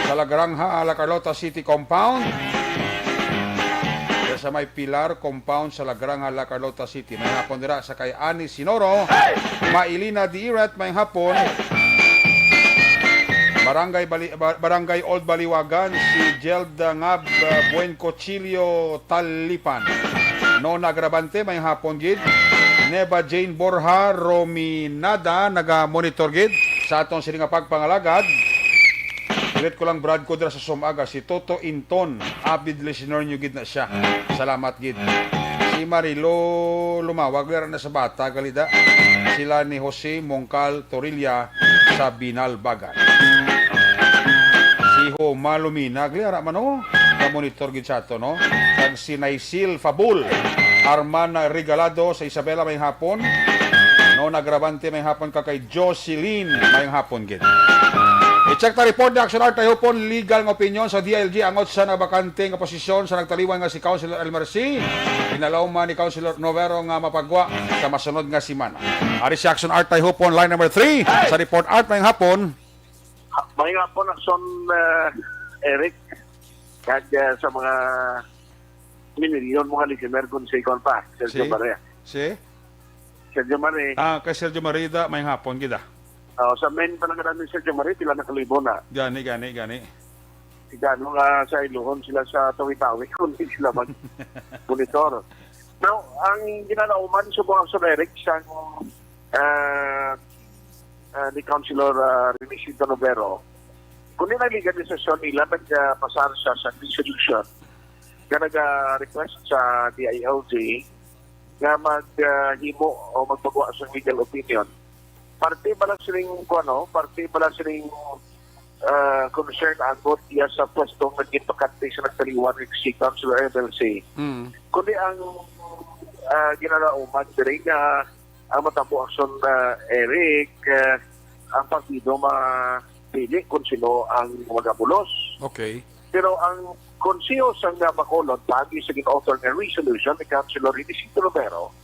sa Lagrangha, La Carlota City Compound. Sa may Pilar Compound sa Lagrangha, La Carlota City. May hapon dira sa kay Ani Sinoro, Mailina Diirat may hapon. Barangay Old Baliwagan si Jelda Ngab Buen Cochilio Talipan. Nona Grabante may hapon gid. Neba Jane Borja Rominada naga-monitor gid sa atong sininga pagpangalagad. Ulit ko lang Brad ko dira sa Sumaga si Toto Inton, avid listener nyo gid na siya. Salamat gid. Si Marilo Lumawag na sa bata galida. Sila ni Jose Mongcal Torilla sa Binalbagan. Si Homa Lumina gliara man no. Ka-monitor gid sa ato no. Kag si Naisil Fabul, Arman Regalado sa Isabela may hapon. No Nagrabante may hapon ka kay Jocelyn may hapon gid. I-check ta report ni Action Art tayo po legal ng opinion sa DILG angot sa nabakante nga posisyon sa nagtaliwan nga si Councilor Elmercy. Pinalawman ni Councilor Novero nga mapagwa sa masunod nga simana. Ari si Action Art tayo po line number 3 sa report art may hapon. May hapon Action Eric kag sa mga minilyon mga listener kung sa ikon pa Sergio Maria. Sergio Maria. Kay Sergio Marida may hapon gida. Sa main pa naman ni Sergio Maria, pila na kalibo na. Gani. Sigano nga sa Iloon sila sa Tawi-Tawi, kung hindi sila mag-monitor. Now, ang ginalauman sa mga Eric, siyang ni Councilor Renisito Novero, kung nilaligan ni sesyon nila, nagpasar siya sa resolution na nag-request sa DILG na maghimo o magpagawa sa legal opinion. Parte ba lang siling concern agot iya sa pwestong naging pakante sa nagtaliwan ni si Councilor MLC. Kundi ang ginalauman din na ang matabo action Eric ang partido mapili kung sino ang magabulos. Okay. Pero ang konsiyo sa Bacolod pagi sa gin-author ng resolution ni Councilor Renisito Romero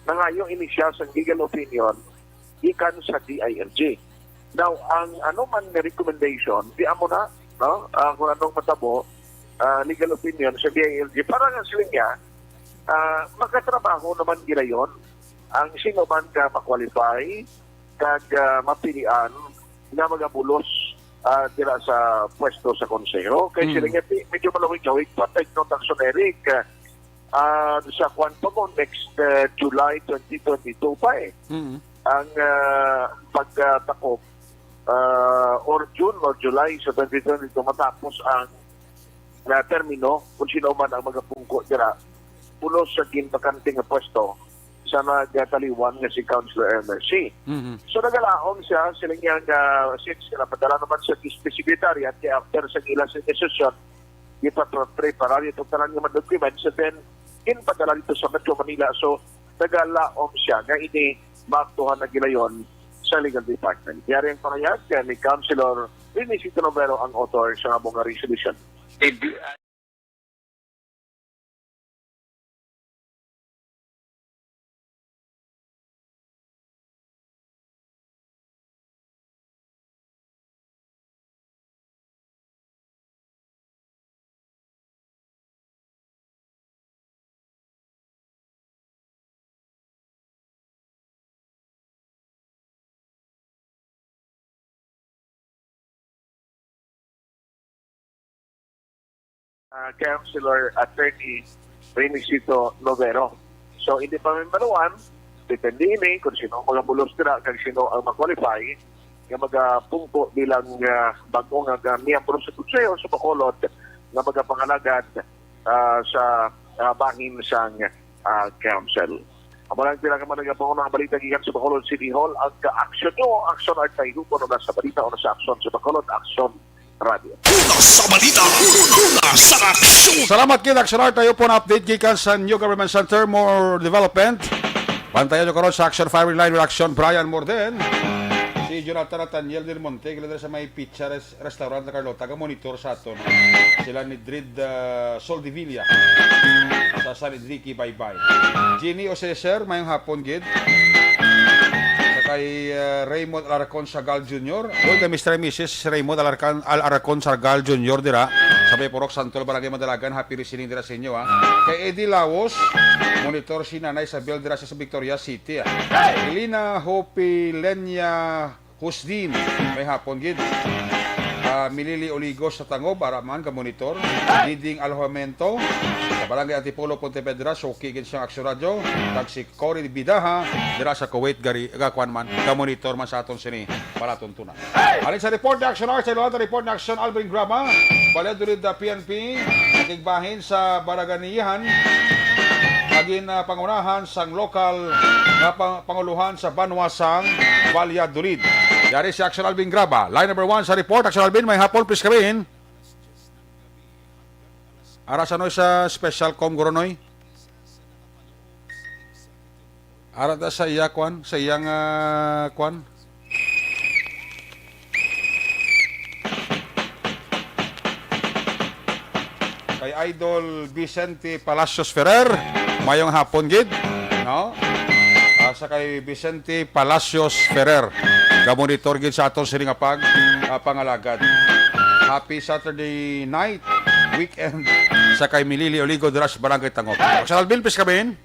na ngayong inisyal sa legal opinion ikan sa DILG. Now, ang ano man na recommendation, di amo na, no? Kung anong matabo, legal opinion sa DILG, para nga sila niya, magkatrabaho naman nila yon ang sino man ka makwalify, kag mapilian na magabulos dira sa pwesto sa konseho. Kaya sila niya, medyo malawig-lawig, patay ng Action Eric, sa kwan pa mo, next July 2022 pa eh. Ang pagtakop or June or July sa 2022 matapos ang termino kung sino man ang magapungko dira pulos sa ginbakanting nga pwesto sa nagtaliwan nga si Councilor MLC. So nagalaong siya sila niya since napadala naman sa secretariat kaya after sa ilang session ipaprepara itong tanan nga documents and then padala dito sa Metro Manila. So nagalaong siya nga ini maaktuhan na gilayon sa legal department. Yari ang pangyayag ni Councilor Renisito Novero ang author sa mga resolution. Councilor Attorney Renisito Novero. So, hindi pa may maluwan, depende ini kung sino ang mga bulos dira kag sino ang ma-qualify nga magapungko bilang bagong nga miyembro sa konseho sa Bacolod nga magapangalagad sa bahin sang council. Amalang sila ka man nagapong ng balita gikan sa Bacolod City Hall ang ka-action nyo, action at tayo kung na sa balita o na sa action sa Bacolod, action radio. Una sa balita, una sa aksyon. Salamat kid Action Art. Tayo po na update gikan sa New Government Center, more development. Bantayan nyo karon sa Action Firing Line with Action Brian Morden. Si Jonathan Nathaniel Del Monte, kila sa may pizza restaurant na Carlo, taga-monitor sa aton. Sila ni Drid Soldevilla sa San Enrique, bye-bye. Ginny Oseser, mayong hapon, gid. Kay Raymond Alarcon Sagal Jr. Doon kay Mr. and Mrs. Raymond Alarcon Sagal Jr. dira. Sabay Purok Santol, Barangay Madalagan. Happy listening dira sa inyo. Kay Eddie Lawos, monitor si Nanay Isabel dira sa Victoria City. Elina Hopi Lenya Husdin, may hapon gid. Milili Oligos sa Tangob, Araman, ka-monitor. Diding Alhomento, sa Barangay Antipolo, Pontevedra, Soki, gid siyang Aksyon Radio. Tag si Cory Bidaha, dira sa Kuwait, Gakwan man, ka-monitor man sa aton sini, palaton tunan. Alin sa report ni Action Art, sa iluhan report ni Action Alvin Grama, Baledulid da PNP, nakigbahin sa Baraganihan, naging pangunahan sang lokal na panguluhan sa Banwasang, Valladolid. Dari si Action Alvin Graba. Line number 1 sa report. Action Alvin, may hapon, please kabihin. Ara sa sa special com Goronoy. Ara ta sa iya kwan, sa iyang kwan. Kay Idol Vicente Palacios Ferrer, mayong hapon gid, no? Sa kay Vicente Palacios Ferrer, ka-monitor gid sa aton sining pangalagad. Happy Saturday night, weekend sa kay Milili Oligo Dras Barangay Tangop. Sa Alvin, please kabihin.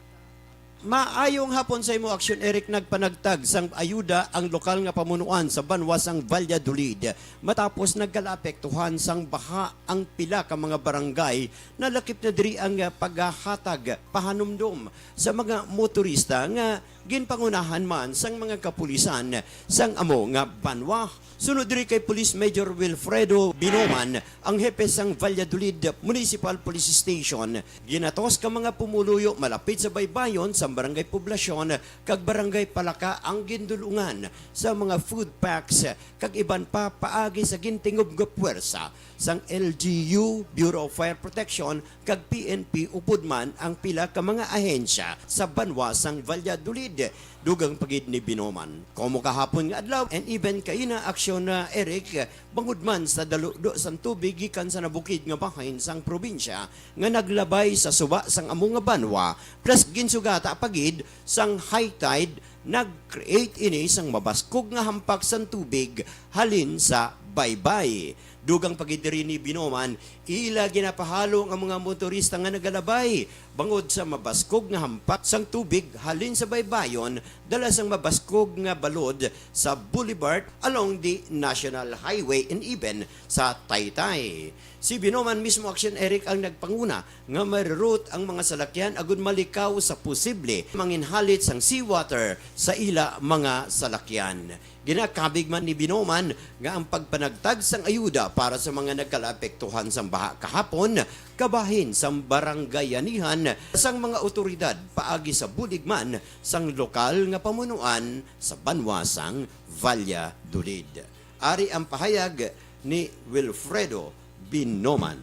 Maayong hapon sa imo Action Eric, nagpanagtag sang ayuda ang lokal nga pamunuan sa Banwasang Valladolid matapos nagkalaapektuhan sang baha ang pila ka mga barangay na lakip na diri ang paghahatag pahanumdom sa mga motorista nga ginpangunahan man sang mga kapulisan sang amo nga Banwa. Sunod diri kay Police Major Wilfredo Binoman, ang hepe sang Valladolid Municipal Police Station, ginatos ka mga pumuluyo malapit sa baybayon sa barangay poblasyon kag barangay Palaka ang gindulungan sa mga food packs kag iban pa paagi sa gintingob nga puwersa sang LGU, Bureau of Fire Protection kag PNP upod man ang pila ka mga ahensya sa Banwasang Valladolid. Dugang pagid ni Binoman. Komo kahapon nga adlaw and even kaina aksyon na Eric bangod man sa daludo sang tubig gikan sa nabukid nga bahin sang probinsya nga naglabay sa suba sang amo nga Banwa plus ginsugata pagid sang high tide nag-create ini sang mabaskog nga hampak sang tubig halin sa baybay. Dugang pagidiri ni Binoman, ila ginapahalo ang mga motorista nga nagalabay bangod sa mabaskog nga hampak sang tubig halin sa baybayon dala sang mabaskog nga balod sa boulevard along the National Highway and even sa Taytay. Si Binoman mismo Action Eric ang nagpanguna nga maroute ang mga salakyan agud malikaw sa posible manginhalit sang seawater sa ila mga salakyan. Ginakabig man ni Binoman nga ang pagpanagtag sang ayuda para sa mga nagkalaapektuhan sang baha kahapon kabahin sang barangayanihan sang mga otoridad paagi sa buligman sang lokal nga pamunuan sa Banwasang Valladolid. Ari ang pahayag ni Wilfredo Binoman.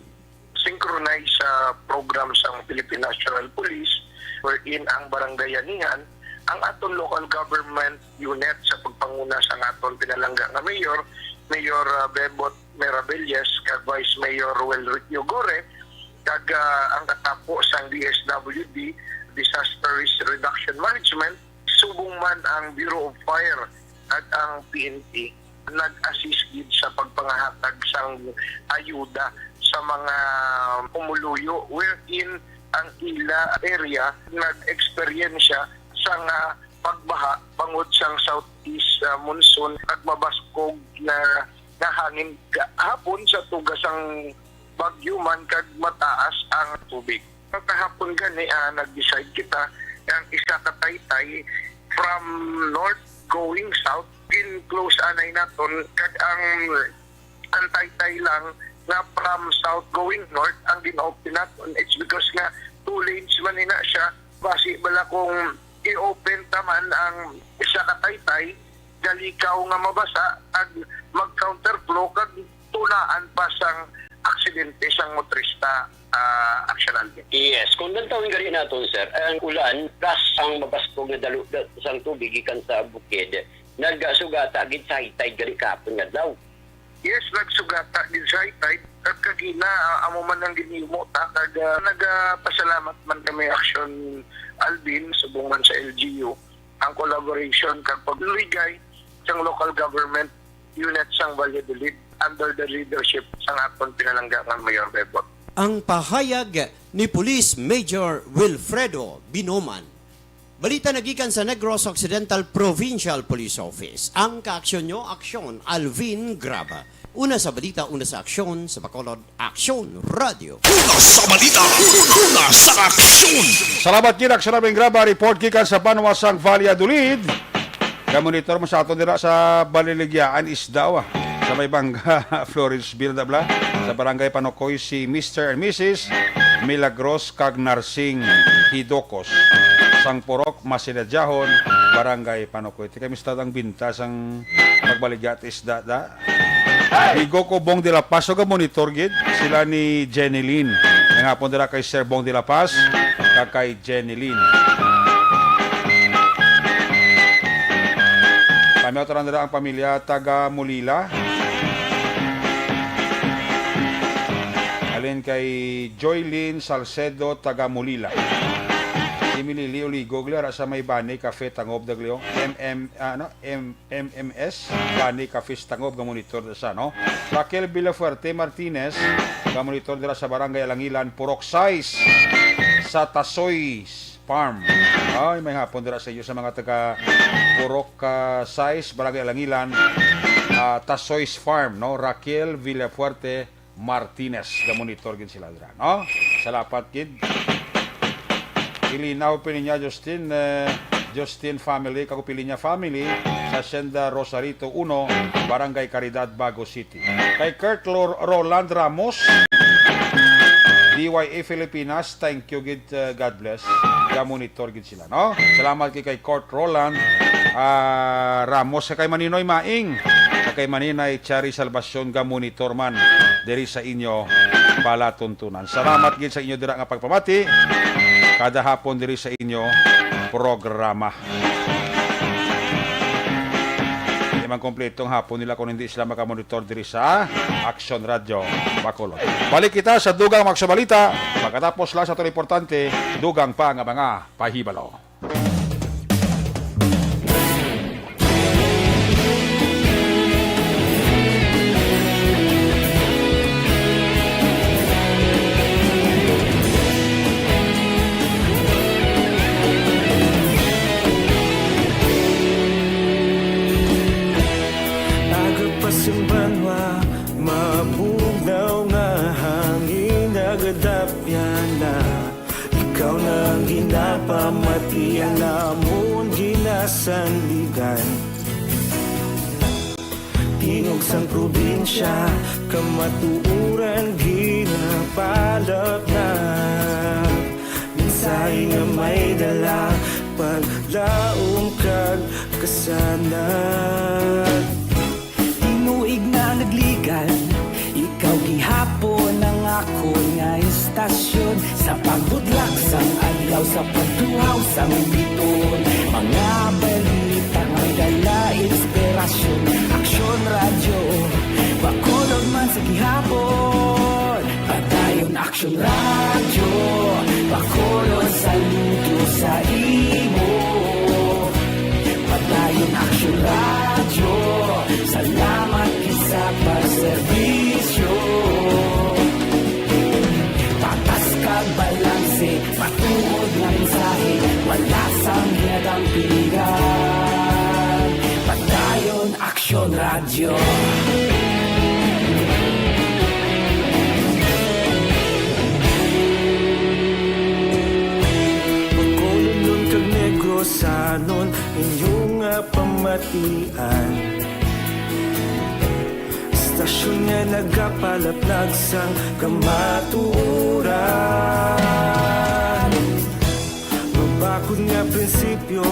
Synchronize sa program sang Philippine National Police wherein ang barangayanihan ang aton local government unit sa pagpanguna sa aton pinalangga nga Mayor Bebot Meravilles kag Vice Mayor Welritio Gore kag ang katapo sang DSWD Disaster Risk Reduction Management subong man ang Bureau of Fire at ang PNP nag-assist gid sa pagpangahatag sang ayuda sa mga pumuluyo wherein ang ila area nag-experiensya sang pagbaha bangod sang southeast monsoon at mabaskog na hangin hapon sa tugas ang bagyo man kag mataas ang tubig. Kahapon gani nag-decide kita ang isa ka Taytay from north going south, in close anay naton, kag ang antay-tay lang nga from south going north ang gin-open naton. It's because nga 2 lanes man ina siya. Basi bala kung i-open taman ang isa ka taytay, galikaw nga mabasa ag mag-counterflow kag tunaan pa sang aksidente sang motorista actionan. Yes, kung nagtawin gari naton sir, ang ulan plus ang mabastog na dalo sang tubig gikan sa bukid, nagsugata gid sa hitay gari kapon nga daw. Yes, nagsugata din sa hitay at kagina amo man ang ginimo ta kag nagpasalamat man kami Action Alvin subong man sa LGU ang collaboration kag pagluligay sang local government unit sang Valladolid under the leadership sang aton pinalangga nga Mayor Bebot. Ang pahayag ni Police Major Wilfredo Binoman. Balita nagikan sa Negros Occidental Provincial Police Office. Ang kaaksyon nyo, Aksyon Alvin Graba. Una sa balita, una sa aksyon, sa Bacolod, Aksyon Radio. Una sa balita, una sa aksyon. Salamat gid Aksyon Alvin Graba, report gikan sa Banwasang Valladolid. Monitor mo sa aton dira sa Baliligyaan Isdaw sa may bangga Florenceville dabla sa barangay Panokoy si Mr. and Mrs. Milagros kag Narsing Hidokos sang Purok Masidadyahon barangay Panokoy. Ti kami ang bintas ang pagbaligya at isda da. Higo ko Bong de la Paz og monitor gid sila ni Jenilyn. Ang hapon dira kay Sir Bong de la Paz kag kay Jenilyn. Kami otoran nila ang pamilya taga Mulila. Alin kay Joylyn Salcedo taga Mulila. Emily Oligo gliara sa may Bani Cafe Tangob daglio. MMS Bani Cafe Tangob ga monitor sa no. Raquel Villafuerte Martinez ga monitor dira sa barangay Alangilan Purok 6 sa Tasoy Farm. Ay, may hapon dira sa iyo sa mga taga Purok 6, Barangay Alangilan, Tasoy's Farm, no? Raquel Villafuerte Martinez. Ga-monitor gid sila dira, no? Salamat gid. Ilinaw pininya Justin family, Kagupilinha family sa Senda Rosarito 1, Barangay Caridad, Bago City. Kay Kurt Roland Ramos, DYA Filipinas, thank you gid, God bless. Ga-monitor gid sila, no? Salamat kay Kurt Roland Ramos kay Maninoy Maing, kay Maninay Chari Salvacion ga-monitor man diri sa inyo palatuntunan. Salamat gid sa inyo dira nga pagpamati kada hapon diri sa inyo programa. Hindi man kompletong hapon nila kung hindi sila makamonitor diri sa Action Radio Bacolod. Balik kita sa dugang magsabalita. Pagkatapos lang sa ito importante, dugang pa nga mga pahibalo. Banwa, mabugnaw nga hangin nagadapyan na. Ikaw nang ginapamatian namon ginasandigan. Tingog sang probinsya, kamatuuran ginapalap na. Minsay nga may dala, paglaom kag kasanat. Tinuig na nagligan, ikaw gihapon ang ako nga istasyon. Sa pagbudlak sang adlaw, sa pagtuhaw sang biton. Mga balita may dala inspirasyon. Aksyon Radio, Bacolod man sa gihapon. Padayon Aksyon Radio, Bacolod saludo sa imo. Padayon Aksyon Radio, salamat sa pagserbisyo. Patas kag balanse, matuod na mensahe, wala sang hiyadang pilihan. Padayon Aksyon Radio. Bacolod nun kag Negros Ilosanon inyong pamatian. Istasyon nga nagapalaplag sang kamaturan. Mabakod nga prinsipyo,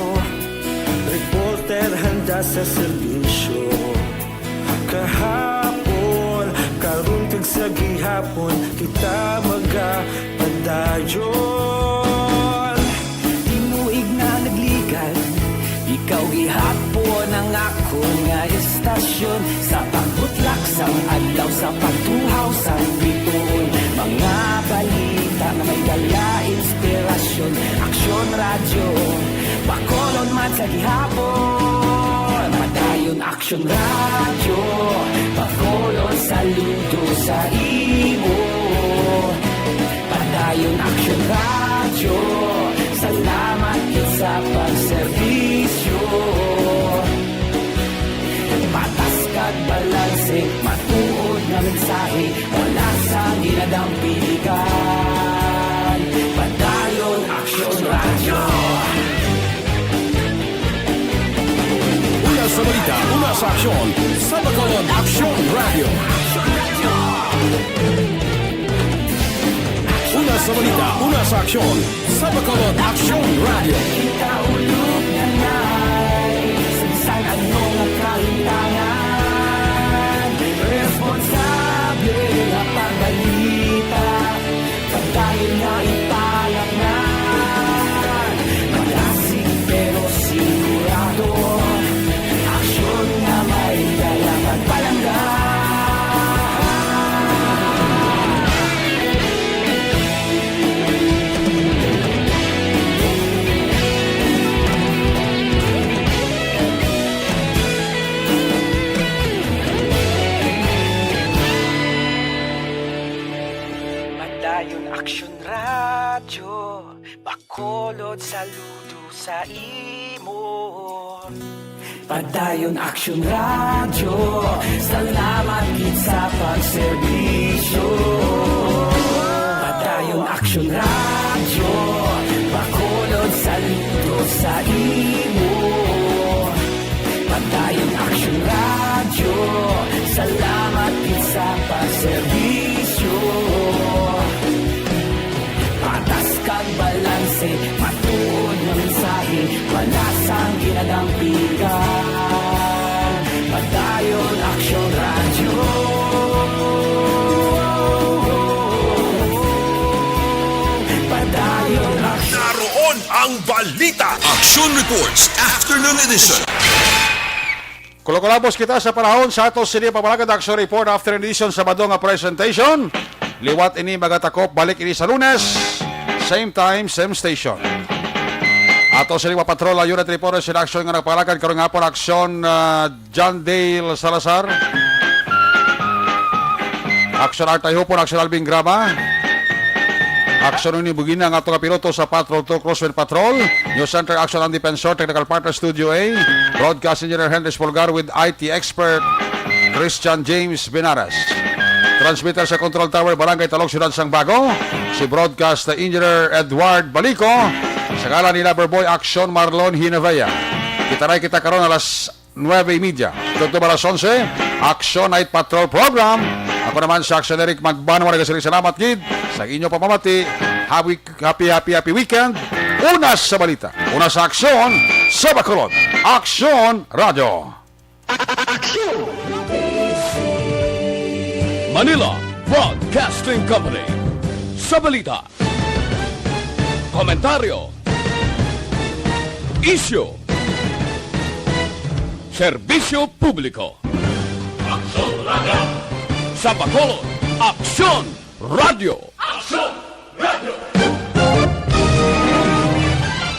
reporter handa sa serbisyo. Kahapon, karun kag sa gihapon, kita magapadayon. Tinuig na nagligan, ikaw gihapon ang ako nga istasyon. Sa pagbutlak sang adlaw, sa pagtuhaw sa bituon, mga balita na may dala inspirasyon. Aksyon radyo, Bacolod man sa gihapon. Padayon Aksyon radyo, Bacolod saludo sa imo. Padayon Aksyon radyo, salamat sa pagserbisyo. Patas kag balanse, matuod na mensahe, wala sa ginadampiligan. Padayon Aksyon radyo. Una sa balita, una sa aksyon, sa Bacolod Aksyon Radio. Una sa balita, una sa aksyon, sa Bacolod Aksyon Radio. Ikaulog na na'y Sinsan anong nakalintangan. Responsable na pagbalita, pagdayon na ipalaknan. Malasig pero sigurado, aksyon na may dalang at palanggan. Padayon Aksyon radyo, Bacolod saludo sa imo. Padayon Aksyon radyo, salamat gid sa pagserbisyo. Padayon Aksyon radyo, Bacolod saludo sa imo. Padayon Aksyon radyo, salamat gid sa pagserbisyo. Patas kag balanse, matuod na mensahe, wala sang ginadampigan. Padayon Aksyon radyo. Padayon Aksyon. Naroon ang balita. Aksyon Reports Afternoon Edition. Kulakulabos kita sa panahon sa ato sini pamalagad Aksyon Report after edition Sabado nga presentation. Liwat ini magatakop, balik ini sa Lunes, same time, same station. Ato sini mapatrola unit reporter sa aksyon nga nagpalagad karong hapon aksyon John Dale Salazar. Aksyon Artay Hupon, aksyon Alvin Grama. Aksyon ni Bugina nga itong piloto sa Patrol 2 Crosswind Patrol. News Center Action and Defensor, Technical Partner Studio A. Broadcast Engineer Henry Spolgar with IT Expert Christian James Benares. Transmitter sa Control Tower, Barangay Talog, Ciudad Sangbago. Si Broadcast Engineer Edward Balico. Sa ngala ni Loverboy Action Marlon Hinavaya. Kitaray kita karon alas 9:30. Dito alas 11, Action Night Patrol Program. Ako naman sa Action Eric Magbanwa, nagasiling salamat gid sa inyo pamamati. Happy weekend. Una sa balita, una sa aksyon sa Bacolod Aksyon Radio. Manila Broadcasting Company. Sa balita, komentaryo, isyu, serbisyo publiko. Aksyon Radio! Sa Bacolod Aksyon Radio. Aksyon Radio!